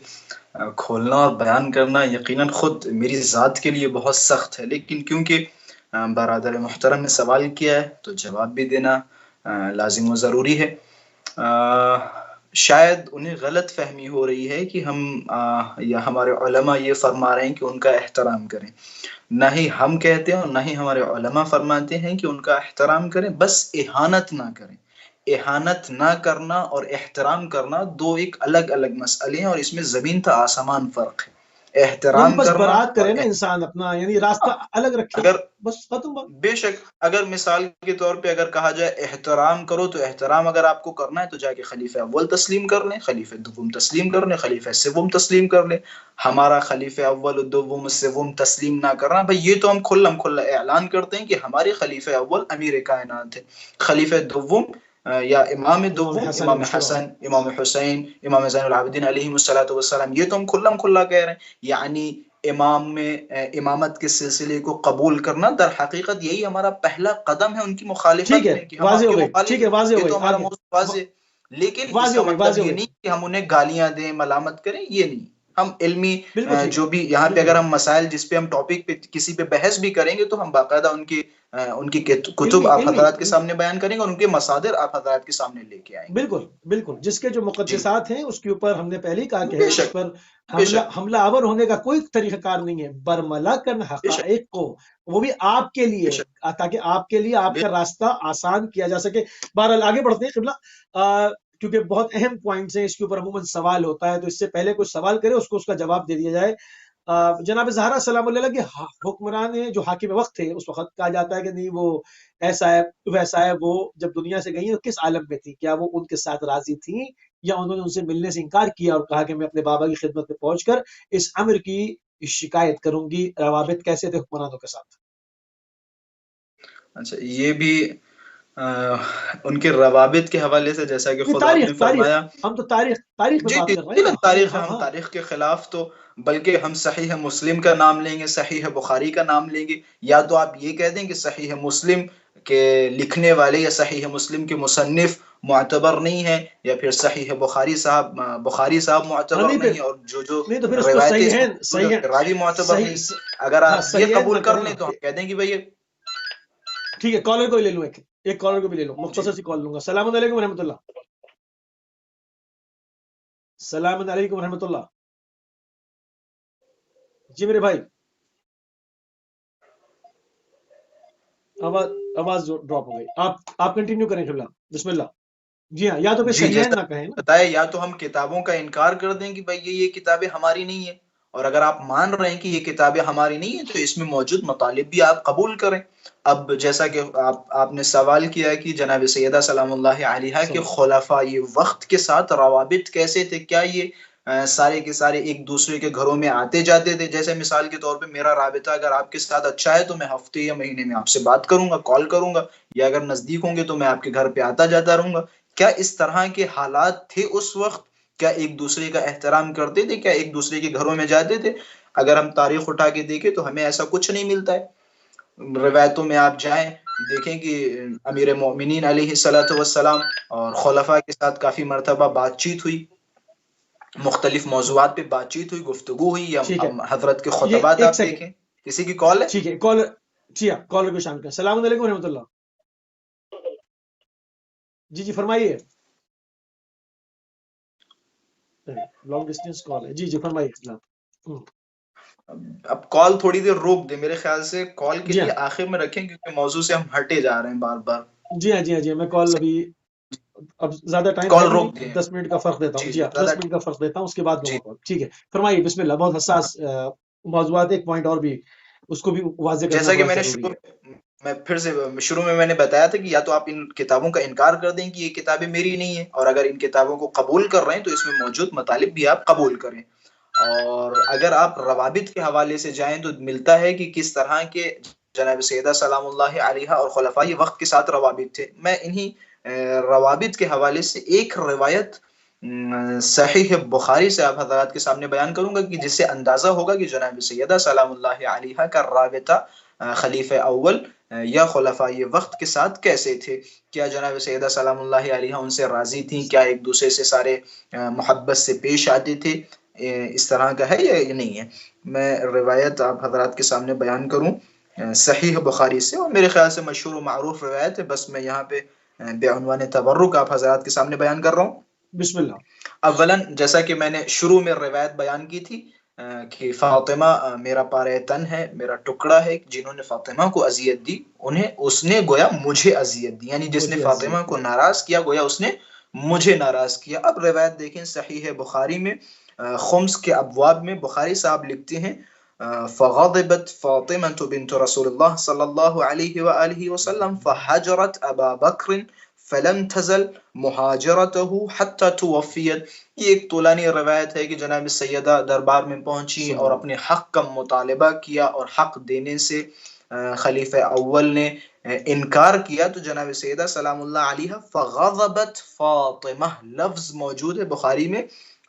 کھولنا اور بیان کرنا یقیناً خود میری ذات کے لیے بہت سخت ہے. لیکن کیونکہ برادر محترم نے سوال کیا ہے تو جواب بھی دینا لازم و ضروری ہے. شاید انہیں غلط فہمی ہو رہی ہے کہ ہم یا ہمارے علماء یہ فرما رہے ہیں کہ ان کا احترام کریں. نہ ہی ہم کہتے ہیں اور نہ ہی ہمارے علماء فرماتے ہیں کہ ان کا احترام کریں، بس اہانت نہ کریں. اہانت نہ کرنا اور احترام کرنا دو ایک الگ الگ مسئلے ہیں، اور اس میں زمین تا آسمان فرق ہے. یعنی احترام بس کرنا برات اور کرے نا انسان اپنا، یعنی راستہ الگ رکھے، اگر بس ختم بات. بے شک اگر مثال کے طور پہ اگر کہا جائے احترام کرو، تو احترام اگر آپ کو کرنا ہے تو جا کے خلیفہ اول تسلیم کر لیں، خلیفہ دوم تسلیم کر لیں، خلیفہ سوم تسلیم کر لیں. ہمارا خلیفہ اول دوم سوم تسلیم نہ کرنا، بھائی یہ تو ہم کھلا اعلان کرتے ہیں کہ ہمارے خلیفہ اول امیر کائنات ہے. خلیفہ دوم یا امام دوم، امام حسن امام مشتبہ. حسن، امام حسین، امام زین العابدین علیہ الصلوۃ والسلام، یہ تو ہم کھلا کہہ رہے ہیں. یعنی امام میں امامت کے سلسلے کو قبول کرنا در حقیقت یہی ہمارا پہلا قدم ہے ان کی مخالفت ٹھیک ہے، میں، کہ ہم واضح آپ کے ہو گئی، مخالف ٹھیک ہیں. ہے، واضح ہو یہ گئی، تو ہمارا آگے موضوع واضح ہے. لیکن اس واضح کا ہو گئی، مطلب واضح ہو یہ گئی. نہیں کہ ہم انہیں گالیاں دیں، ملامت کریں، یہ نہیں. ہم علمی بالکل ٹھیک ہے، جو بھی یہاں پہ بالکل اگر ٹھیک ہم مسائل جس پہ ہم ٹاپک پہ کسی پہ بحث بھی کریں گے تو ہم باقاعدہ ان کی ہے. کتب علمی آپ علمی حضرات کے سامنے بیان کریں گے، اور ان کے مصادر آپ حضرات کے سامنے لے کے آئیں گے. بالکل بالکل، جس کے جو جی مقدسات ہیں اس کے اوپر ہم نے پہلے ہی کہا کہ بے اس شک پر بے حملہ شک حملہ آور ہونے کا کوئی طریقہ کار نہیں ہے. برملا کرنا بے شک حقائق کو، وہ بھی آپ کے بے لیے، شک تاکہ آپ کے لیے آپ بے کا راستہ آسان کیا جا سکے. بہرحال آگے بڑھتے ہیں قبلہ، کیونکہ بہت اہم پوائنٹس ہیں، اس کے اوپر عموماً سوال ہوتا ہے، تو اس سے پہلے کوئی سوال کرے اس کو اس کا جواب دے دیا جائے. جناب زہرا سلام اللہ علیہ کے حکمران جو حاکم وقت تھے، اس وقت کہا جاتا ہے کہ نہیں وہ ایسا ہے ویسا ہے، وہ جب دنیا سے گئی تو کس عالم میں تھی؟ کیا وہ ان کے ساتھ راضی تھی، یا انہوں نے ان سے ملنے سے انکار کیا اور کہا کہ میں اپنے بابا کی خدمت میں پہنچ کر اس امر کی شکایت کروں گی؟ روابط کیسے تھے حکمرانوں کے ساتھ؟ اچھا، یہ بھی ان کے روابط کے حوالے سے جیسا کہ یہ خود آپ تاریخ نے تاریخ، فرمایا. ہم تو تاریخ میں جی بات جی کر رہے ہیں جی، نا. تاریخ ہے، ہاں ہم ہاں، تاریخ کے خلاف تو بلکہ ہم صحیح مسلم کا نام لیں گے، صحیح بخاری کا نام لیں گے. یا تو آپ یہ کہہ دیں کہ صحیح مسلم کے لکھنے والے یا صحیح مسلم کے مصنف معتبر نہیں ہے، یا پھر صحیح بخاری صاحب ہاں معتبر نہیں پھر، نہیں ہے، اور جو نہیں تو پھر اس کو روایتیں صحیح اس ہے، میں موجود صحیح ہیں ہے، ان کے راوی معتبر صحیح، نہیں. اگر ہاں آپ یہ صحیح قبول نہ کر کریں لیں نا. تو ہم کہہ دیں کہ بھائی ٹھیک ہے، کالر کو بھی لے لوں، ایک کالر کو بھی لے لوں، جی مختصر سی کال لوں گا. السلام علیکم ورحمۃ اللہ. السلام علیکم ورحمۃ اللہ. جی میرے بھائی، آواز ڈراپ ہو گئی. آپ کنٹینیو کریں قبلہ، بسم اللہ. جی ہاں، یا تو پھر جی، صحیح جیسا نہ کہیں نا. بتایا، یا تو ہم کتابوں کا انکار کر دیں کہ بھائی یہ کتابیں ہماری نہیں ہیں، اور اگر آپ مان رہے ہیں کہ یہ کتابیں ہماری نہیں ہیں تو اس میں موجود مطالب بھی آپ قبول کریں. اب جیسا کہ آپ نے سوال کیا کہ جناب سیدہ سلام اللہ علیہا کے خلفاء وقت کے ساتھ روابط کیسے تھے، کیا یہ سارے کے سارے ایک دوسرے کے گھروں میں آتے جاتے تھے؟ جیسے مثال کے طور پہ میرا رابطہ اگر آپ کے ساتھ اچھا ہے تو میں ہفتے یا مہینے میں آپ سے بات کروں گا، کال کروں گا، یا اگر نزدیک ہوں گے تو میں آپ کے گھر پہ آتا جاتا رہوں گا. کیا اس طرح کے حالات تھے اس وقت؟ کیا ایک دوسرے کا احترام کرتے تھے؟ کیا ایک دوسرے کے گھروں میں جاتے تھے؟ اگر ہم تاریخ اٹھا کے دیکھیں تو ہمیں ایسا کچھ نہیں ملتا ہے. روایتوں میں آپ جائیں دیکھیں کہ امیر مومنین علیہ الصلوۃ والسلام اور خلفاء کے ساتھ کافی مرتبہ بات چیت ہوئی، مختلف موضوعات پہ بات چیت ہوئی، گفتگو ہوئی، یا ٹھیک ہے، حضرت کے یہ خطبات ایک آپ سیکنڈ. دیکھیں. کسی کی کال ہے؟ ٹھیک ہے، کالر. جی ہاں، کالر کو شامل کریں. السلام علیکم ورحمۃ اللہ. جی جی فرمائیے. لانگ ڈسٹینس کال ہے. جی جی فرمائیے جناب. اب کال تھوڑی دیر روک دیں، میرے خیال سے کال کے جی لیے ہاں آخر میں رکھیں، کیونکہ موضوع سے ہم ہٹے جا رہے ہیں بار بار. جی ہاں جی ہاں جی ہاں، میں کال ابھی، اب زیادہ ٹائم ہے کال بھی روک نہیں، دیں. 10 منٹ کا فرق دیتا ہوں. جی جی جی ہاں، زیادہ 10 منٹ کا فرق دیتا ہوں، اس کے بعد جی دونوں کال. ٹھیک ہے فرمائیے، بسم اللہ. بہت حساس موضوعات، ایک پوائنٹ اور بھی اس کو بھی واضح کرنا جیسا کہ بڑا میں نے ضروری ہے. شروع میں میں نے بتایا تھا کہ یا تو آپ ان کتابوں کا انکار کر دیں کہ یہ کتابیں میری نہیں ہیں، اور اگر ان کتابوں کو قبول کر رہے ہیں تو اس میں موجود مطالب بھی آپ قبول کریں. اور اگر آپ روابط کے حوالے سے جائیں تو ملتا ہے کہ کس طرح کے جناب سیدہ سلام اللہ علیہا اور خلفاء وقت کے ساتھ روابط تھے. میں انہی روابط کے حوالے سے ایک روایت صحیح بخاری سے آپ حضرات کے سامنے بیان کروں گا کہ جس سے اندازہ ہوگا کہ جناب سیدہ سلام اللہ علیہا کا رابطہ خلیفہ اول یا خلفاء وقت کے ساتھ کیسے تھے. کیا جناب سیدہ سلام اللہ علیہا ان سے راضی تھیں؟ کیا ایک دوسرے سے سارے محبت سے پیش آتے تھے؟ اس طرح کا ہے یا نہیں ہے؟ میں روایت آپ حضرات کے سامنے بیان کروں صحیح بخاری سے، اور میرے خیال سے مشہور و معروف روایت ہے، بس میں یہاں پہ بے عنوان تبرک آپ حضرات کے سامنے بیان کر رہا ہوں. بسم اللہ. اولاً جیسا کہ میں نے شروع میں روایت بیان کی تھی کہ فاطمہ میرا پارے تن ہے، میرا ٹکڑا ہے، جنہوں نے فاطمہ کو اذیت دی اس نے گویا مجھے اذیت دی، یعنی جس نے مجھے فاطمہ اذیت کو دی. ناراض کیا گویا اس نے مجھے ناراض کیا. اب روایت دیکھیں صحیح بخاری میں خمس کے ابواب میں بخاری صاحب لکھتے ہیں فغضبت فاطمة بنت رسول الله صلی اللہ علیہ وآلہ وسلم فحجرت ابا بکر فلم تزل مہاجرته حتی توفیت. یہ ایک طولانی روایت ہے کہ جناب سیدہ دربار میں پہنچی صلی اور اللہ. اپنے حق کا مطالبہ کیا اور حق دینے سے خلیفہ اول نے انکار کیا تو جناب سیدہ سلام اللہ علیہ فغضبت فاطمہ لفظ موجود ہے بخاری میں،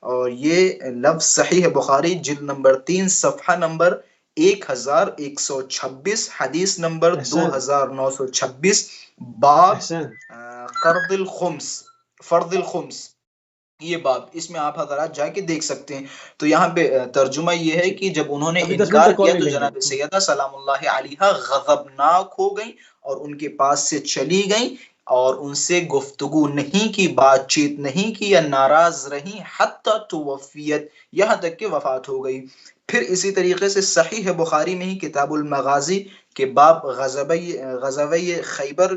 اور یہ لفظ صحیح بخاری جلد نمبر 3 صفحہ نمبر 1126 حدیث نمبر احسن 2926 باب احسن. قرض الخمس فرض الخمس، یہ باب اس میں آپ حضرات جا کے دیکھ سکتے ہیں. تو یہاں پہ ترجمہ یہ ہے کہ جب انہوں نے ابھی 10 منٹ انکار تک کال کیا نہیں تو لیں گے. جناب سیدہ سلام اللہ علیہ غضبناک ہو گئیں اور ان کے پاس سے چلی گئیں اور ان سے گفتگو نہیں کی، بات چیت نہیں کی یا ناراض رہیں حتی توفیت، یہاں تک کہ وفات ہو گئی. پھر اسی طریقے سے صحیح بخاری میں ہی کتاب المغازی کے باب غزوہ خیبر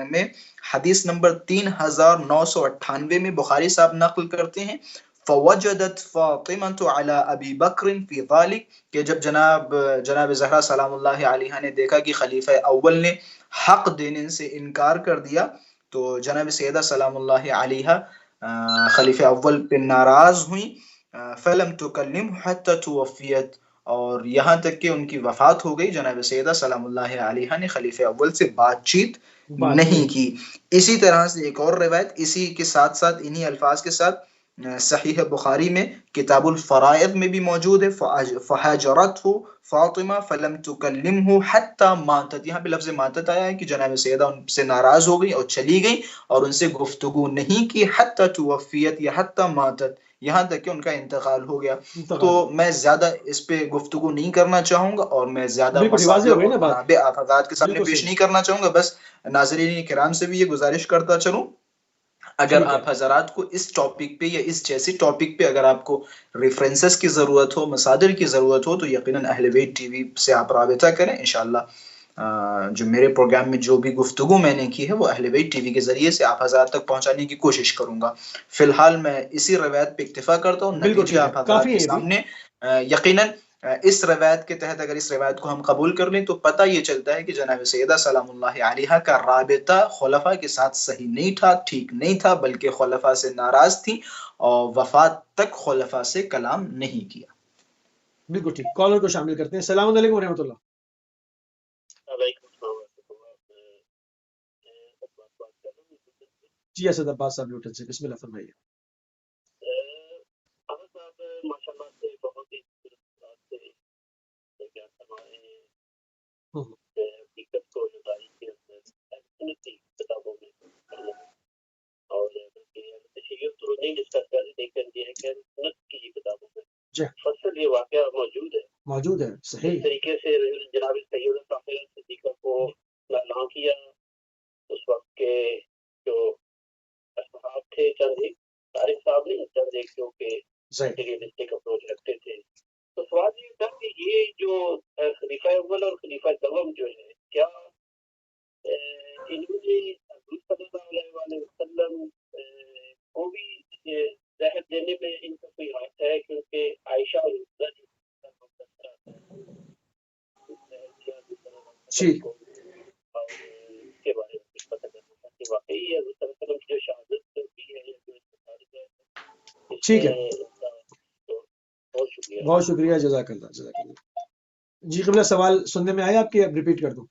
میں حدیث نمبر 3998 میں بخاری صاحب نقل کرتے ہیں فوجدت فاطمة على ابی بکر فی ذلک، کہ جب جناب زہرا سلام اللہ علیہ نے دیکھا کہ خلیفہ اول نے حق دینے سے انکار کر دیا تو جناب سیدہ سلام اللہ علیہ خلیفہ اول پہ ناراض ہوئیں فلم تکلم حتی توفیت، اور یہاں تک کہ ان کی وفات ہو گئی. جناب سیدہ سلام اللہ علیہ نے خلیفہ اول سے بات چیت نہیں کی. اسی طرح سے ایک اور روایت اسی کے ساتھ ساتھ انہی الفاظ کے ساتھ صحیح بخاری میں کتاب الفرائض میں بھی موجود ہے فحجرته فاطمہ فلم تکلمه حتی ماتت. یہاں پہ لفظ ماتت آیا ہے کہ جناب سیدہ ان سے ناراض ہو گئی اور چلی گئی اور ان سے گفتگو نہیں کی حتی توفیت یا حتی ماتت، یہاں تک کہ ان کا انتقال ہو گیا. تو میں زیادہ اس پہ گفتگو نہیں کرنا چاہوں گا اور میں زیادہ مصادر اور منابع آپ حضرات کے سامنے پیش نہیں کرنا چاہوں گا. بس ناظرین کرام سے بھی یہ گزارش کرتا چلوں اگر آپ حضرات کو اس ٹاپک پہ یا اس جیسی ٹاپک پہ اگر آپ کو ریفرنسز کی ضرورت ہو، مصادر کی ضرورت ہو تو یقیناً اہل بیت ٹی وی سے آپ رابطہ کریں. انشاءاللہ جو میرے پروگرام میں جو بھی گفتگو میں نے کی ہے وہ اہل بیت ٹی وی کے ذریعے سے آپ حضرات تک پہنچانے کی کوشش کروں گا. فی الحال میں اسی روایت پہ اکتفا کرتا ہوں. نتیجہ آپ حضرات کے سامنے یقیناً اس روایت کے تحت اگر اس روایت کو ہم قبول کر لیں تو پتہ یہ چلتا ہے کہ جناب سیدہ سلام اللہ علیہ کا رابطہ خلفاء کے ساتھ صحیح نہیں تھا، ٹھیک نہیں تھا، بلکہ خلفاء سے ناراض تھی اور وفات تک خلفاء سے کلام نہیں کیا. بالکل ٹھیک. کالر کو شامل کرتے ہیں. السلام علیکم ورحمۃ اللہ. جی اسد عباس صاحب لوٹن سے بسم اللہ فرمائیے. فصل یہ واقعہ موجود ہے صحیح. اس طریقے سے جناب سید صدیقہ کو نہ کیا اس وقت کے جو اصحاب تھے، چند ایک طارق صاحب نہیں، چند ایک جو کہ مٹیریلسٹک اپروچ رکھتے تھے. تو سوال یہ تھا کہ یہ جو خلیفہ اول اور خلیفہ دوم جو ہے کیا انہوں نے حضور صلی اللہ علیہ وسلم کو بھی زہر دینے میں ان کا کوئی ہاتھ ہے؟ کیونکہ عائشہ اور کے بارے میں کچھ پتہ کرنا تھا کہ واقعی حضور صلی اللہ علیہ وسلم کی جو شہادت ہوئی ہے ٹھیک ہے. بہت شکریہ جزاک اللہ. جی قبلہ سوال سننے میں آیا آپ کے؟ ریپیٹ کر دوں؟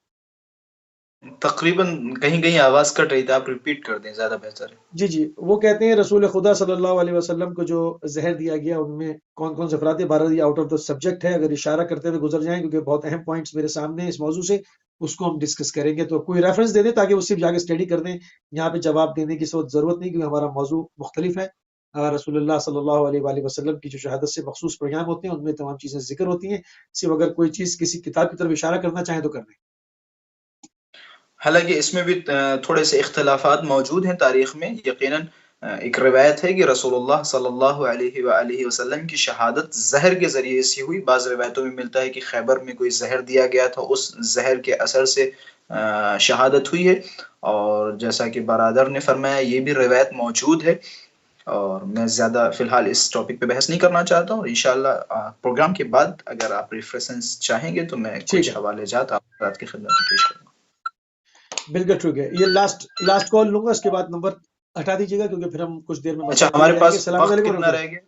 تقریباً کہیں کہیں آواز کٹ رہی تھی، آپ ریپیٹ کر دیں زیادہ بہتر ہے. جی وہ کہتے ہیں رسول خدا صلی اللہ علیہ وسلم کو جو زہر دیا گیا ان میں کون کون سے افراد ہیں. 12 یہ آؤٹ آف دا سبجیکٹ ہے، اگر اشارہ کرتے ہوئے گزر جائیں کیونکہ بہت اہم پوائنٹس میرے سامنے ہیں اس موضوع سے، اس کو ہم ڈسکس کریں گے. تو کوئی ریفرنس دے دیں تاکہ اس سے جا کے اسٹڈی کر دیں. یہاں پہ جواب دینے کی ضرورت نہیں کیونکہ ہمارا موضوع مختلف ہے. رسول اللہ صلی اللہ علیہ وآلہ وسلم کی جو شہادت سے مخصوص پروگرام ہوتے ہیں ان میں تمام چیزیں ذکر ہوتی ہیں. صرف اگر کوئی چیز کسی کتاب کی طرف اشارہ کرنا چاہیں تو کر لیں. حالانکہ اس میں بھی تھوڑے سے اختلافات موجود ہیں تاریخ میں. یقیناً ایک روایت ہے کہ رسول اللہ صلی اللہ علیہ وآلہ وسلم کی شہادت زہر کے ذریعے سے ہوئی. بعض روایتوں میں ملتا ہے کہ خیبر میں کوئی زہر دیا گیا تھا، اس زہر کے اثر سے شہادت ہوئی ہے. اور جیسا کہ برادر نے فرمایا یہ بھی روایت موجود ہے، اور میں زیادہ فی الحال اس ٹاپک پہ بحث نہیں کرنا چاہتا ہوں. انشاءاللہ پروگرام کے بعد اگر آپ ریفرنس چاہیں گے تو میں کچھ حوالے جات آپ کی خدمت میں پیش کروں گا. بالکل ٹھیک ہے. یہ لاسٹ کال لوں گا، اس کے بعد نمبر ہٹا دیجیے گا کیونکہ پھر ہم کچھ دیر میں اچھا ہمارے پاس وقت کتنا رہ گیا؟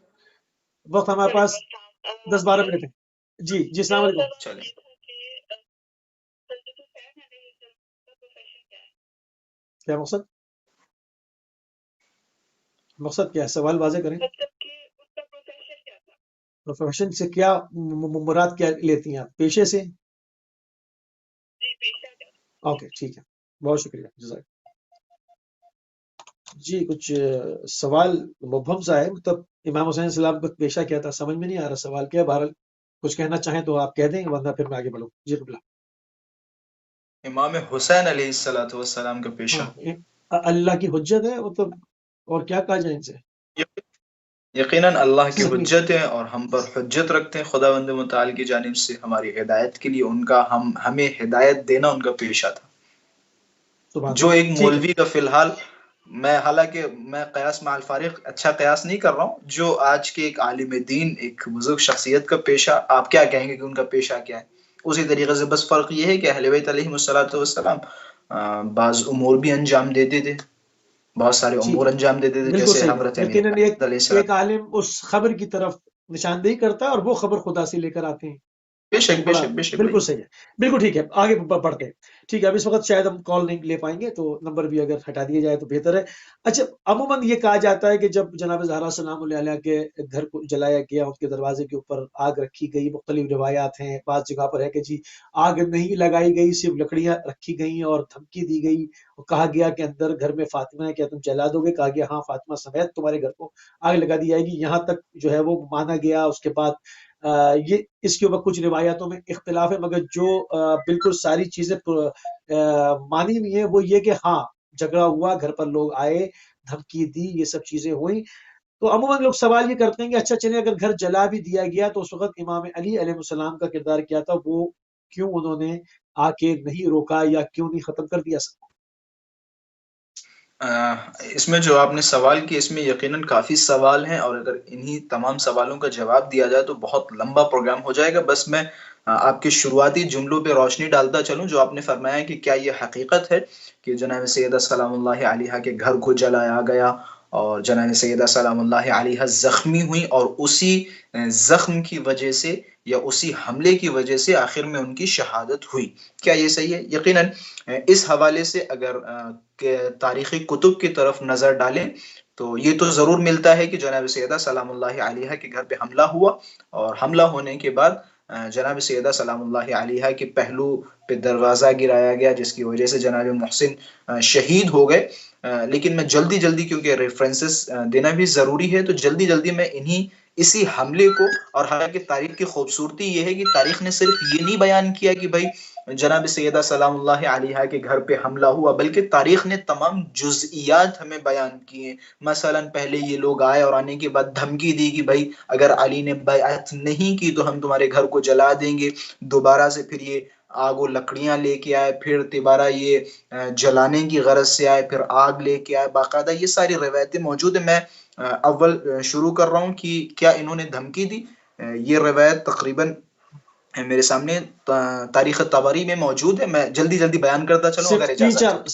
وقت ہمارے پاس 10-12 منٹ ہے. جی السلام علیکم. چلیں کیا مقصد کیا ہے؟ سوال واضح کریں. پروفیشن سے کیا مراد کیا لیتی ہیں آپ؟ پیشے سے؟ اوکے ٹھیک ہے، بہت شکریہ، جزاک. جی کچھ سوال مبہم سا ہے، مطلب امام حسین السلام کا پیشہ کیا تھا، سمجھ میں نہیں آ رہا سوال کیا. بہرحال کچھ کہنا چاہیں تو آپ کہہ دیں ورنہ پھر میں آگے بڑھوں. جی قبلہ. امام حسین علیہ السلام کا پیشہ اللہ کی حجت ہے، مطلب اور کیا کہا جائے ان سے. یقیناً اللہ کی حجت ہے اور ہم پر حجت رکھتے ہیں خداوند متعال کی جانب سے ہماری ہدایت کے لیے. ان کا ہمیں ہدایت دینا ان کا پیشہ تھا. جو ایک مولوی کا فی الحال حالانکہ میں قیاس مع الفارق اچھا قیاس نہیں کر رہا ہوں، جو آج کے ایک عالم دین ایک بزرگ شخصیت کا پیشہ آپ کیا کہیں گے کہ ان کا پیشہ کیا ہے، اسی طریقے سے بس فرق یہ ہے کہ اہل بیت علیہم السلام بعض امور بھی انجام دیتے تھے، بہت سارے امور انجام دیتے تھے، جیسے حضرت ایک عالم اس خبر کی طرف نشاندہی کرتا ہے اور وہ خبر خدا سے لے کر آتے ہیں. بے شک بالکل صحیح ہے، بالکل ٹھیک ہے. آگے بڑھتے ہیں. ٹھیک ہے، اب اس وقت شاید ہم کال نہیں لے پائیں گے تو نمبر بھی اگر ہٹا دیا جائے تو بہتر ہے. اچھا عموماً یہ کہا جاتا ہے کہ جب جناب زہرا سلام اللہ علیہ کے گھر کو جلایا گیا، ان کے دروازے کے اوپر آگ رکھی گئی. مختلف روایات ہیں، بعض جگہ پر ہے کہ جی آگ نہیں لگائی گئی، صرف لکڑیاں رکھی گئیں اور دھمکی دی گئی اور کہا گیا کہ اندر گھر میں فاطمہ ہے، کیا تم جلا دو گے؟ کہا گیا ہاں فاطمہ سمیت تمہارے گھر کو آگ لگا دی جائے گی. یہاں تک جو ہے وہ مانا گیا. اس کے بعد یہ اس کے اوپر کچھ روایاتوں میں اختلاف ہے، مگر جو بالکل ساری چیزیں مانی ہوئی ہیں وہ یہ کہ ہاں جھگڑا ہوا، گھر پر لوگ آئے، دھمکی دی، یہ سب چیزیں ہوئیں. تو عموماً لوگ سوال یہ کرتے ہیں کہ اچھا چلے اگر گھر جلا بھی دیا گیا تو اس وقت امام علی علیہ السلام کا کردار کیا تھا، وہ کیوں انہوں نے آ کے نہیں روکا یا کیوں نہیں ختم کر دیا سب؟ اس میں جو آپ نے سوال کی اس میں یقیناً کافی سوال ہیں، اور اگر انہی تمام سوالوں کا جواب دیا جائے تو بہت لمبا پروگرام ہو جائے گا. بس میں آپ کے شروعاتی جملوں پہ روشنی ڈالتا چلوں. جو آپ نے فرمایا کہ کیا یہ حقیقت ہے کہ جناب سیدہ سلام اللہ علیہا کے گھر کو جلایا گیا اور جناب سیدہ سلام اللہ علیہا زخمی ہوئی اور اسی زخم کی وجہ سے یا اسی حملے کی وجہ سے آخر میں ان کی شہادت ہوئی، کیا یہ صحیح ہے؟ یقیناً اس حوالے سے اگر تاریخی کتب کی طرف نظر ڈالیں تو یہ تو ضرور ملتا ہے کہ جناب سیدہ سلام اللہ علیہا کے گھر پہ حملہ ہوا اور حملہ ہونے کے بعد جناب سیدہ سلام اللہ علیہا کے پہلو پہ دروازہ گرایا گیا، جس کی وجہ سے جناب محسن شہید ہو گئے. لیکن میں جلدی کیونکہ ریفرنسز دینا بھی ضروری ہے تو جلدی میں اسی حملے کو، اور حالانکہ تاریخ کی خوبصورتی یہ ہے کہ تاریخ نے صرف یہ نہیں بیان کیا کہ بھائی جناب سیدہ سلام اللہ علیہا کے گھر پہ حملہ ہوا، بلکہ تاریخ نے تمام جزئیات ہمیں بیان کیے. مثلا پہلے یہ لوگ آئے اور آنے کے بعد دھمکی دی کہ بھائی اگر علی نے بیعت نہیں کی تو ہم تمہارے گھر کو جلا دیں گے. دوبارہ سے پھر یہ آگ و لکڑیاں لے کے آئے، پھر دوبارہ یہ جلانے کی غرض سے آئے، پھر آگ لے کے آئے. باقاعدہ یہ ساری روایتیں موجود ہیں. میں اول شروع کر رہا ہوں کہ کیا انہوں نے دھمکی دی. یہ روایت تقریباً میرے سامنے تاریخ طبری میں موجود ہے. میں جلدی بیان کرتا چلوں اگر اجازت.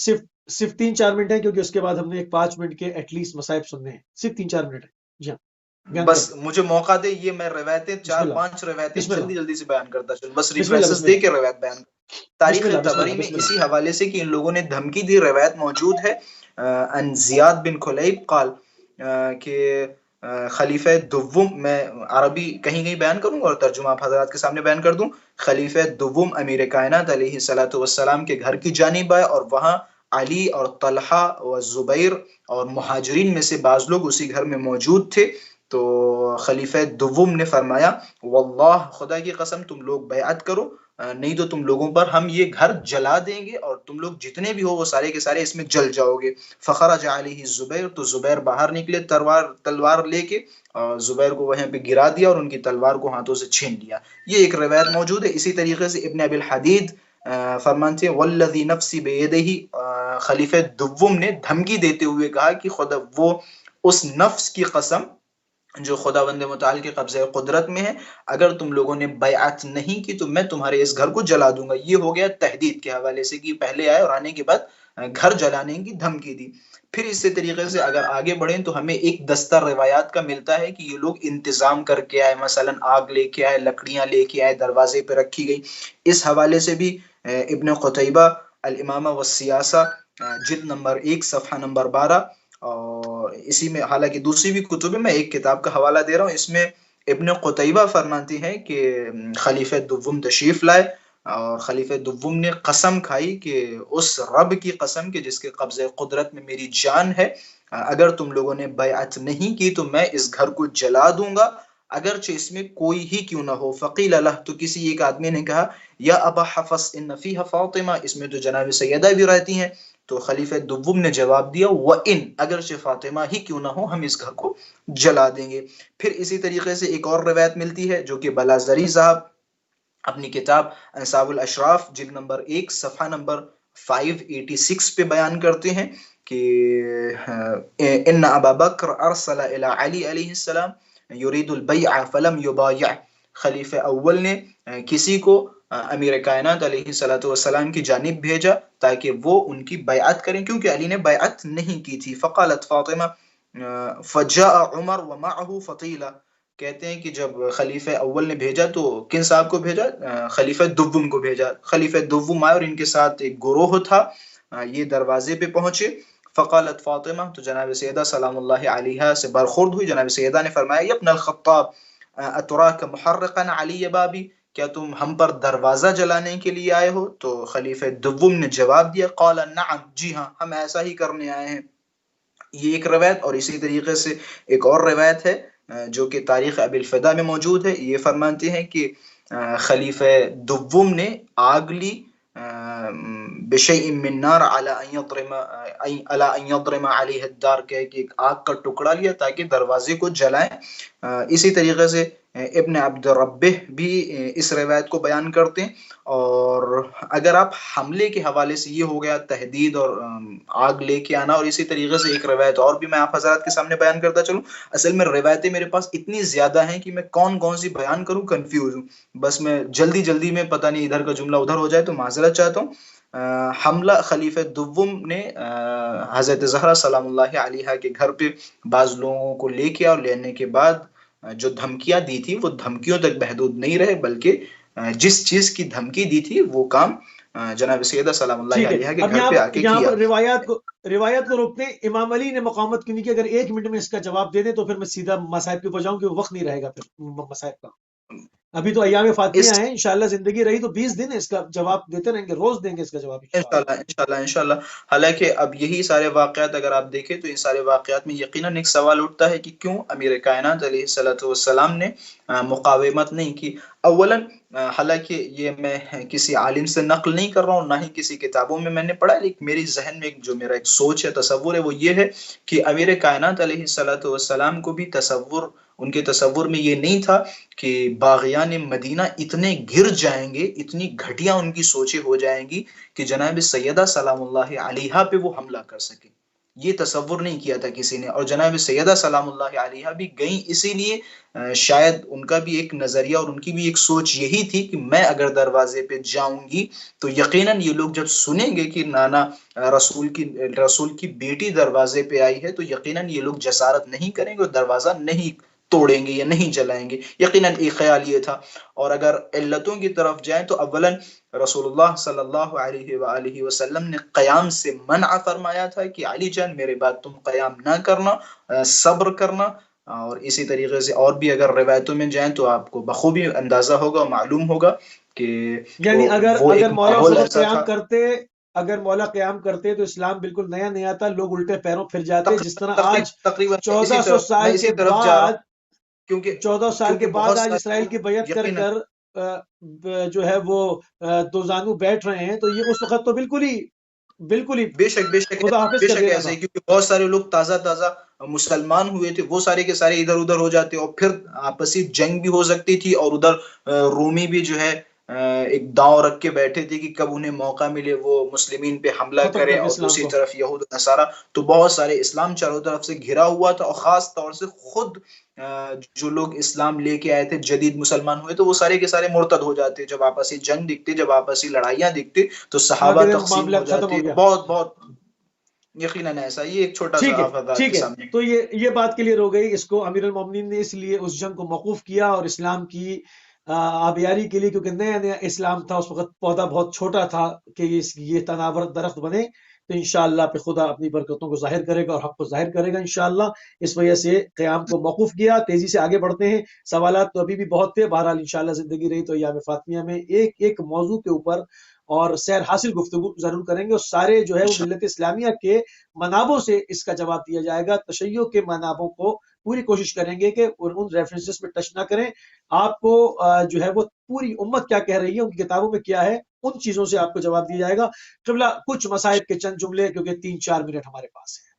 صرف 3-4 منٹ ہے کیونکہ اس کے بعد ہم نے 5 منٹ کے ایٹ لیسٹ مصائب سننے ہیں. صرف 3-4 منٹ ہے. جی ہاں بس مجھے موقع دے، یہ میں روایتیں 4-5 روایتیں جلدی سے بیان کرتا چلوں، بس ریفرنسز دے کے روایت بیان. تاریخ طبری میں اسی حوالے سے کہ ان لوگوں نے دھمکی دی روایت موجود ہے. ان زیاد بن خلیب قال کہ خلیفہ دوم، میں عربی کہیں بیان کروں اور ترجمہ آپ حضرات کے سامنے بیان کر دوں. خلیفہ دوم امیر کائنات علیہ الصلوۃ والسلام کے گھر کی جانب آئے اور وہاں علی اور طلحہ و زبیر اور مہاجرین میں سے بعض لوگ اسی گھر میں موجود تھے. تو خلیفہ دوم نے فرمایا واللہ خدا کی قسم تم لوگ بیعت کرو نہیں تو تم لوگوں پر ہم یہ گھر جلا دیں گے اور تم لوگ جتنے بھی ہو وہ سارے کے سارے اس میں جل جاؤ گے. فخرج علیہ زبیر، تو زبیر باہر نکلے تلوار لے کے، اور زبیر کو وہیں پہ گرا دیا اور ان کی تلوار کو ہاتھوں سے چھین لیا. یہ ایک روایت موجود ہے. اسی طریقے سے ابن ابی الحدید فرمانتے ہیں والذی نفسی بیدہ، خلیفہ دوم نے دھمکی دیتے ہوئے کہا کہ خدا وہ اس نفس کی قسم جو خداوند متعال کے قبضہ قدرت میں ہے، اگر تم لوگوں نے بیعت نہیں کی تو میں تمہارے اس گھر کو جلا دوں گا. یہ ہو گیا تہدید کے حوالے سے کہ پہلے آئے اور آنے کے بعد گھر جلانے کی دھمکی دی. پھر اسی طریقے سے اگر آگے بڑھیں تو ہمیں ایک دستہ روایات کا ملتا ہے کہ یہ لوگ انتظام کر کے آئے، مثلا آگ لے کے آئے، لکڑیاں لے کے آئے، دروازے پہ رکھی گئی. اس حوالے سے بھی ابن قتیبہ الامامہ والسیاسہ جلد نمبر 1 صفحہ نمبر 12، اور اسی میں حالانکہ دوسری بھی کتب میں ایک کتاب کا حوالہ دے رہا ہوں، اس میں ابن قتیبہ فرماتی ہیں کہ خلیفہ دوم تشریف لائے اور خلیفہ دوم نے قسم کھائی کہ اس رب کی قسم کہ جس کے قبضہ قدرت میں میری جان ہے، اگر تم لوگوں نے بیعت نہیں کی تو میں اس گھر کو جلا دوں گا اگرچہ اس میں کوئی ہی کیوں نہ ہو. فقیل لہ، تو کسی ایک آدمی نے کہا یا ابا حفص ان فیہا فاطمہ، اس میں تو جناب سیدہ بھی رہتی ہیں. تو خلیفہ دوم نے جواب دیا وَإِن، اگرچہ فاطمہ ہی کیوں نہ ہو ہم اس گھر کو جلا دیں گے. پھر اسی طریقے سے ایک اور روایت ملتی ہے جو کہ بلازری صاحب اپنی کتاب انصاب الاشراف جلد نمبر 1 صفحہ نمبر 586 پہ بیان کرتے ہیں کہ ان ابا بکر ارسل الى علی علیہ السلام یرید البیع فلم یبایع، خلیفہ اول نے کسی کو امیر کائنات علیہ السلام کی جانب بھیجا تاکہ وہ ان کی بیعت کریں کیونکہ علی نے بیعت نہیں کی تھی. فقالت فاطمہ فجاء عمر ومعه فطیلہ، کہتے ہیں کہ جب خلیفہ اول نے بھیجا تو کن صاحب کو بھیجا؟ خلیفہ دوم کو بھیجا. خلیفہ دوم آئے اور ان کے ساتھ ایک گروہ تھا، یہ دروازے پہ پہنچے. فقالت فاطمہ، تو جناب سیدہ سلام اللہ علیہا سے برخورد ہوئی. جناب سیدہ نے فرمایا یا ابن الخطاب اتراک محرقا علی بابی، کیا تم ہم پر دروازہ جلانے کے لیے آئے ہو؟ تو خلیفہ دوم نے جواب دیا قال نعم، جی ہاں ہم ایسا ہی کرنے آئے ہیں. یہ ایک روایت. اور اسی طریقے سے ایک اور روایت ہے جو کہ تاریخ ابی الفدا میں موجود ہے. یہ فرماتے ہیں کہ خلیفہ دوم نے آگ لی بشیء من نار علی ان یضرم علیہ الدار، کہ ایک آگ کا ٹکڑا لیا تاکہ دروازے کو جلائیں. اسی طریقے سے ابن عبد ربہ بھی اس روایت کو بیان کرتے ہیں. اور اگر آپ حملے کے حوالے سے، یہ ہو گیا تہدید اور آگ لے کے آنا، اور اسی طریقے سے ایک روایت اور بھی میں آپ حضرات کے سامنے بیان کرتا چلوں. اصل میں روایتیں میرے پاس اتنی زیادہ ہیں کہ میں کون کون سی بیان کروں کنفیوز ہوں. بس میں جلدی میں پتہ نہیں ادھر کا جملہ ادھر ہو جائے تو معذرت چاہتا ہوں. حملہ خلیفہ دوم نے حضرت زہرا سلام اللہ علیہا کے گھر پہ بعض لوگوں کو لے کے اور لینے کے بعد جو دھمکیاں دی تھی وہ دھمکیوں تک محدود نہیں رہے، بلکہ جس چیز کی دھمکی دی تھی وہ کام جناب سیدہ سلام اللہ علیہا کے گھر پہ آ کے یہاں کیا. پر روایات کو روکتے ہیں. امام علی نے مقاومت کیوں نہیں کی؟ اگر 1 منٹ میں اس کا جواب دے دیں تو پھر میں سیدھا مصائب کے اوپر جاؤں کہ وقت نہیں رہے گا پھر مصائب کا. ابھی تو ایام فاطمیہ ہیں، انشاءاللہ زندگی رہی تو 20 دن اس کا جواب دیتے رہیں گے، روز دیں گے اس کا جواب انشاءاللہ. حالانکہ اب یہی سارے واقعات اگر آپ دیکھیں تو ان سارے واقعات میں یقیناً ایک سوال اٹھتا ہے کہ کیوں امیر کائنات علیہ السلام نے مقاومت نہیں کی. اولاً حالانکہ یہ میں کسی عالم سے نقل نہیں کر رہا ہوں، نہ ہی کسی کتابوں میں نے پڑھا، لیکن میری ذہن میں جو میرا ایک سوچ ہے، تصور ہے، وہ یہ ہے کہ امیر کائنات علیہ السلام کو بھی ان کے تصور میں یہ نہیں تھا کہ باغیان مدینہ اتنے گر جائیں گے، اتنی گھٹیا ان کی سوچیں ہو جائیں گی کہ جناب سیدہ سلام اللہ علیہا پہ وہ حملہ کر سکے. یہ تصور نہیں کیا تھا کسی نے. اور جناب سیدہ سلام اللہ علیہا بھی گئیں اسی لیے، شاید ان کا بھی ایک نظریہ اور ان کی بھی ایک سوچ یہی تھی کہ میں اگر دروازے پہ جاؤں گی تو یقیناً یہ لوگ جب سنیں گے کہ نانا رسول کی بیٹی دروازے پہ آئی ہے تو یقیناً یہ لوگ جسارت نہیں کریں گے اور دروازہ نہیں توڑیں گے یا نہیں جلائیں گے. یقیناً ایک خیال یہ تھا. اور اگر علتوں کی طرف جائیں تو اولاً رسول اللہ صلی اللہ علیہ وآلہ وسلم نے قیام سے منع فرمایا تھا کہ علی جان میرے بعد تم قیام نہ کرنا، صبر کرنا. اور اسی طریقے سے اور بھی اگر روایتوں میں جائیں تو آپ کو بخوبی اندازہ ہوگا، معلوم ہوگا کہ یعنی اگر مولا قیام کرتے تو اسلام بالکل نیا تھا، لوگ الٹے پیروں پھر جاتے. جس طرح آج 1400 سال کے بعد 14 سال کے بعد آج اسرائیل کی بیعت کر جو ہے وہ دو زانو بیٹھ رہے ہیں، تو یہ اس وقت تو بالکل ہی بے شک خدا حافظ کر دینا ایسے تھا. ہی، کیونکہ بہت سارے لوگ تازہ مسلمان ہوئے تھے، وہ سارے کے سارے ادھر ادھر ہو جاتے، اور پھر آپسی جنگ بھی ہو سکتی تھی، اور ادھر رومی بھی جو ہے ایک داؤ رکھ کے بیٹھے تھے کہ کب انہیں موقع ملے وہ مسلمین پہ حملہ ختم کریں، کر دے اور اسلام دوسری کو. طرف یہود و نصارہ. تو بہت سارے اسلام چاروں طرف سے گھرا ہوا تھا، اور خاص طور سے خود جو لوگ اسلام لے کے آئے تھے، جدید مسلمان ہوئے، تو وہ سارے کے سارے مرتد ہو جاتے. جب آپسی جنگ دکھتے، جب آپسی لڑائیاں دکھتے، تو صحابہ آگے تقسیم معاملہ ہو ختم جاتے. ہو گیا. بہت یقیناً ایسا. یہ ایک چھوٹا ٹھیک سا ہے آپ حضرات ٹھیک کے ہے، سامنے. تو یہ بات کلیئر ہو گئی. اس کو امیر المومنین نے اس لیے اس جنگ کو موقوف کیا، اور اسلام کی آبیاری کے لیے، کیونکہ نیا نیا اسلام تھا، اس وقت پودا بہت چھوٹا تھا کہ یہ تناور درخت بنے. تو انشاءاللہ پہ خدا اپنی برکتوں کو ظاہر کرے گا اور حق کو ظاہر کرے گا انشاءاللہ. اس وجہ سے قیام کو موقوف کیا. تیزی سے آگے بڑھتے ہیں، سوالات تو ابھی بھی بہت تھے. بہرحال انشاءاللہ زندگی رہی تو ایام فاطمیہ میں ایک ایک موضوع کے اوپر اور سیر حاصل گفتگو ضرور کریں گے، اور سارے جو ہے وہ ملت اسلامیہ کے منابوں سے اس کا جواب دیا جائے گا. تشیع کے منابوں کو پوری کوشش کریں گے کہ ان ریفرنسز پہ ٹچ نہ کریں. آپ کو جو ہے وہ پوری امت کیا کہہ رہی ہے، ان کی کتابوں میں کیا ہے، ان چیزوں سے آپ کو جواب دیا جائے گا. قبلہ کچھ مصائب کے چند جملے، کیونکہ 3-4 منٹ ہمارے پاس ہیں.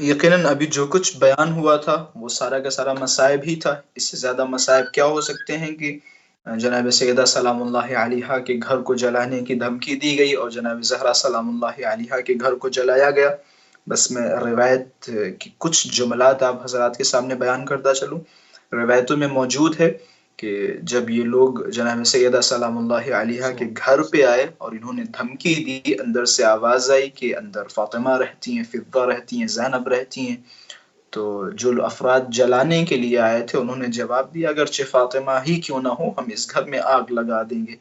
یقیناً ابھی جو کچھ بیان ہوا تھا وہ سارا کا سارا مصائب ہی تھا. اس سے زیادہ مصائب کیا ہو سکتے ہیں کہ جناب سیدہ سلام اللہ علیہا کے گھر کو جلانے کی دھمکی دی گئی، اور جناب زہرا سلام اللہ علیہا کے گھر کو جلایا گیا. بس میں روایت کی کچھ جملات آپ حضرات کے سامنے بیان کرتا چلوں. روایتوں میں موجود ہے کہ جب یہ لوگ جناب سیدہ سلام اللہ علیہا کے گھر پہ آئے اور انہوں نے دھمکی دی، اندر سے آواز آئی کہ اندر فاطمہ رہتی ہیں، فضہ رہتی ہیں، زینب رہتی ہیں. تو جو افراد جلانے کے لیے آئے تھے انہوں نے جواب دیا اگرچہ فاطمہ ہی کیوں نہ ہو، ہم اس گھر میں آگ لگا دیں گے.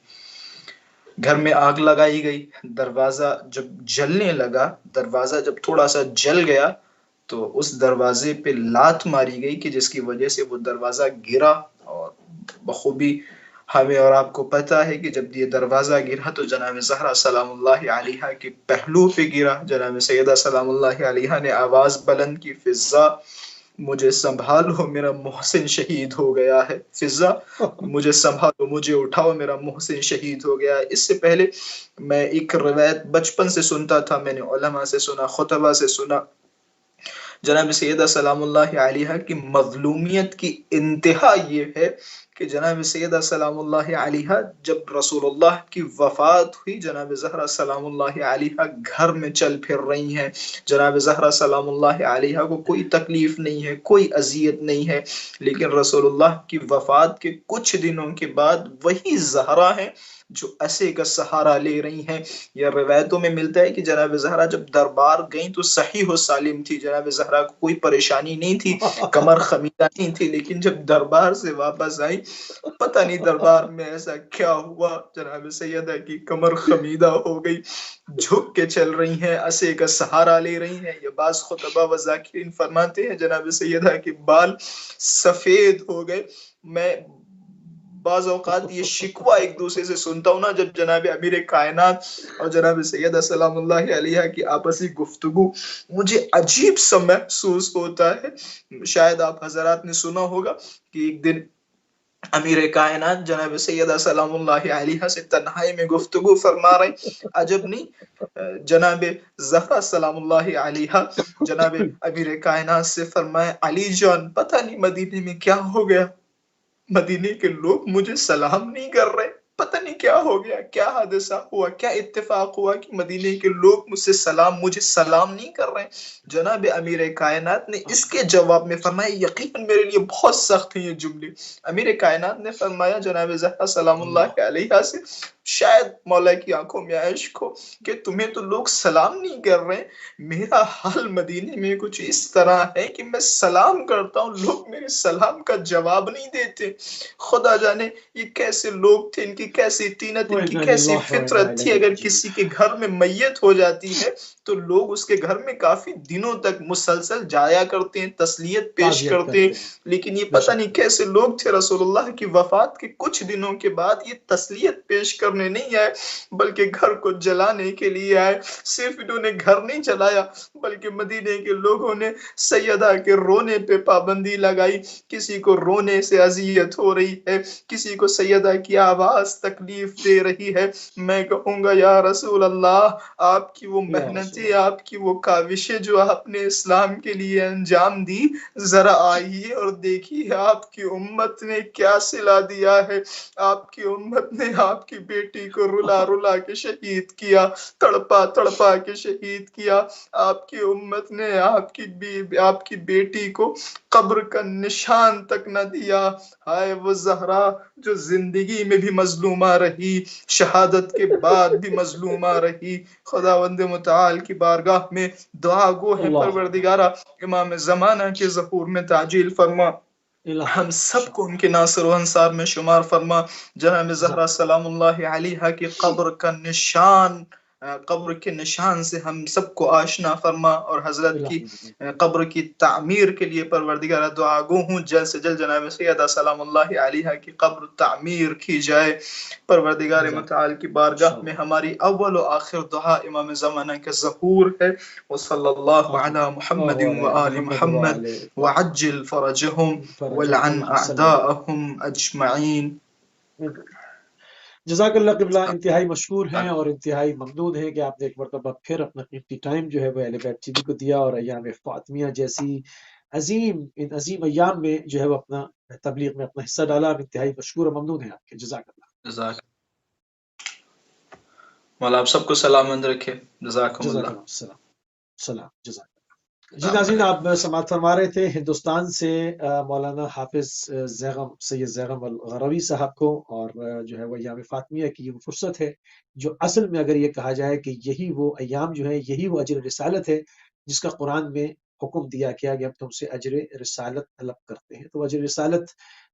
گھر میں آگ لگائی گئی. دروازہ جب جلنے لگا، دروازہ جب تھوڑا سا جل گیا، تو اس دروازے پہ لات ماری گئی کہ جس کی وجہ سے وہ دروازہ گرا. اور بخوبی ہمیں اور آپ کو پتہ ہے کہ جب یہ دروازہ گرا تو جناب زہرا سلام اللہ علیہا کے پہلو پہ گرا. جناب سیدہ سلام اللہ علیہا نے آواز بلند کی، فضہ مجھے سنبھالو، میرا محسن شہید ہو گیا ہے. فضہ مجھے سنبھالو، مجھے اٹھاؤ، میرا محسن شہید ہو گیا ہے. اس سے پہلے میں ایک روایت بچپن سے سنتا تھا، میں نے علماء سے سنا، خطبہ سے سنا. جناب سیدہ سلام اللہ علیہا کی مظلومیت کی انتہا یہ ہے کہ جناب سیدہ سلام اللہ علیہا جب رسول اللہ کی وفات ہوئی، جناب زہرا سلام اللہ علیہا گھر میں چل پھر رہی ہیں. جناب زہرا سلام اللہ علیہا کو کوئی تکلیف نہیں ہے، کوئی اذیت نہیں ہے، لیکن رسول اللہ کی وفات کے کچھ دنوں کے بعد وہی زہرا ہیں جو اسے کا سہارا لے رہی ہیں. یا روایتوں میں ملتا ہے کہ جناب زہرا جب دربار گئیں تو صحیح و سالم تھی، جناب زہرا کو کوئی پریشانی نہیں تھی، کمر خمیدہ نہیں تھی. لیکن جب دربار سے واپس آئی، پتہ نہیں دربار میں ایسا کیا ہوا، جناب سیدہ کی کمر خمیدہ ہو گئی، جھک کے چل رہی ہیں، اسے کا سہارا لے رہی ہیں. یہ بعض خطبہ و ذاکرین فرماتے ہیں جناب سیدہ کے بال سفید ہو گئے. میں بعض اوقات یہ شکوہ ایک دوسرے سے سنتا ہوں نا، جب جناب امیر کائنات اور جناب سیدہ سلام اللہ علیہا کی آپسی گفتگو، مجھے عجیب سا محسوس ہوتا ہے. شاید آپ حضرات نے سنا ہوگا کہ ایک دن امیر کائنات جناب سیدہ سلام اللہ علیہا سے تنہائی میں گفتگو فرما رہے. عجب نہیں، جناب زہرا سلام اللہ علیہا جناب امیر کائنات سے فرمائے، علی جان پتہ نہیں مدینے میں کیا ہو گیا، مدینے کے لوگ مجھے سلام نہیں کر رہے، پتہ نہیں کیا ہو گیا، کیا حادثہ ہوا، کیا اتفاق ہوا کہ مدینے کے لوگ مجھے سلام نہیں کر رہے. جناب امیر کائنات نے اس کے جواب میں فرمایا، یقیناً میرے لیے بہت سخت ہیں یہ جملے. امیر کائنات نے فرمایا جناب زہرا سلام اللہ علیہا سے، شاید مولا کی آنکھوں میں عشق ہو کہ تمہیں تو لوگ سلام نہیں کر رہے، میرا حال مدینے میں کچھ اس طرح ہے کہ میں سلام کرتا ہوں، لوگ میرے سلام کا جواب نہیں دیتے. خدا جانے یہ کیسے لوگ تھے، ان کی کیسی طینت، ان کی کیسی فطرت تھی. اگر کسی کے گھر میں میت ہو جاتی ہے تو لوگ اس کے گھر میں کافی دنوں تک مسلسل جایا کرتے ہیں، تسلیت پیش کرتے ہیں. لیکن یہ پتہ نہیں کیسے لوگ تھے، رسول اللہ کی وفات کے کچھ دنوں کے بعد یہ تسلیت پیش کر کرنے نہیں آئے بلکہ گھر کو جلانے کے لیے آئے۔ صرف انہوں نے گھر نہیں جلایا بلکہ مدینے کے لوگوں نے سیدہ کے رونے پہ پابندی لگائی۔ کسی کو رونے سے اذیت ہو رہی ہے، کسی کو سیدہ کی آواز تکلیف دے رہی ہے، میں کہوں گا یا رسول اللہ، آپ کی وہ یا رسول محنتیں، اللہ، آپ کی وہ کاوشیں جو آپ نے اسلام کے لیے انجام دی، ذرا آئیے اور دیکھیے آپ کی امت نے کیا صلہ دیا ہے۔ آپ کی امت نے آپ کی بیٹی کو رلا رلا کے شہید کیا، تڑپا تڑپا کے شہید کیا۔ آپ کی امت نے آپ کی بیٹی کو قبر کا نشان تک نہ دیا۔ ہائے وہ زہرا جو زندگی میں بھی مظلومہ رہی، شہادت کے بعد بھی مظلومہ رہی۔ خداوند متعال کی بارگاہ میں دعا گو ہے، اللہ پروردگارہ امام زمانہ کے ظہور میں تعجیل فرما، الہ ہم سب کو ان کے ناصر و انصار میں شمار فرما۔ جناب زہرا سلام اللہ علیہا کی قبر کے نشان سے ہم سب کو آشنا فرما، اور حضرت کی قبر کی تعمیر کے لیے پروردگار دعا گو ہوں جلد سے جلد جناب سیدہ سلام اللہ علیہا کی قبر تعمیر کی جائے۔ پروردگار متعال کی بارگاہ میں ہماری اول و آخر دعا امام زمانہ کے ظہور ہے۔ وصلی اللہ علی محمد و آل محمد وعجل فرجہم ولعن اعداءہم اجمعین۔ جزاک اللہ قبلہ، انتہائی مشکور ہیں اور انتہائی ممنون ہیں کہ آپ نے ایک مرتبہ پھر اپنا قیمتی ٹائم جو ہے وہ اہل بیت ٹی وی کو دیا، اور ایام فاطمیہ جیسی ان عظیم ایام میں جو ہے وہ اپنا تبلیغ میں اپنا حصہ ڈالا۔ آپ انتہائی مشکور اور ممنون ہیں آپ کے، جزاک اللہ۔ جزاک مولا آپ سب کو سلامند رکھے، جزاکم جزاک اللہ۔ اللہ، سلام، جزاک اللہ۔ جی ناظرین، آپ سماعت فرما رہے تھے ہندوستان سے مولانا حافظ سید زیغم الغروی صاحب کو، اور جو ہے وہ ایام فاطمیہ کی وہ فرصت ہے جو اصل میں اگر یہ کہا جائے کہ یہی وہ ایام جو ہے، یہی وہ اجر رسالت ہے جس کا قرآن میں حکم دیا گیا کہ ہم تم سے اجر رسالت طلب کرتے ہیں۔ تو اجر رسالت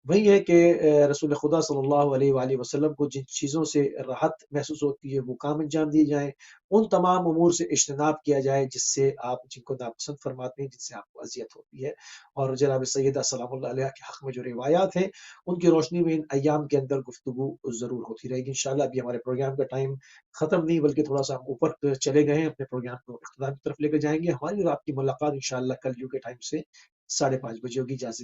وہی ہے کہ رسول خدا صلی اللہ علیہ وآلہ وسلم کو جن چیزوں سے راحت محسوس ہوتی ہے وہ کام انجام دیے جائیں، ان تمام امور سے اجتناب کیا جائے جس سے آپ جن کو ناپسند فرماتے ہیں، جن سے آپ کو اذیت ہوتی ہے۔ اور جناب سیدہ سلام اللہ علیہ کے حق میں جو روایات ہیں ان کی روشنی میں ان ایام کے اندر گفتگو ضرور ہوتی رہے گی انشاءاللہ۔ ابھی ہمارے پروگرام کا ٹائم ختم نہیں بلکہ تھوڑا سا ہم اوپر چلے گئے ہیں، اپنے پروگرام کو اختتام کی طرف لے کر جائیں گے۔ ہماری اور آپ کی ملاقات انشاءاللہ کل یو کے ٹائم سے 5:30 بجے ہوگی۔ اجازت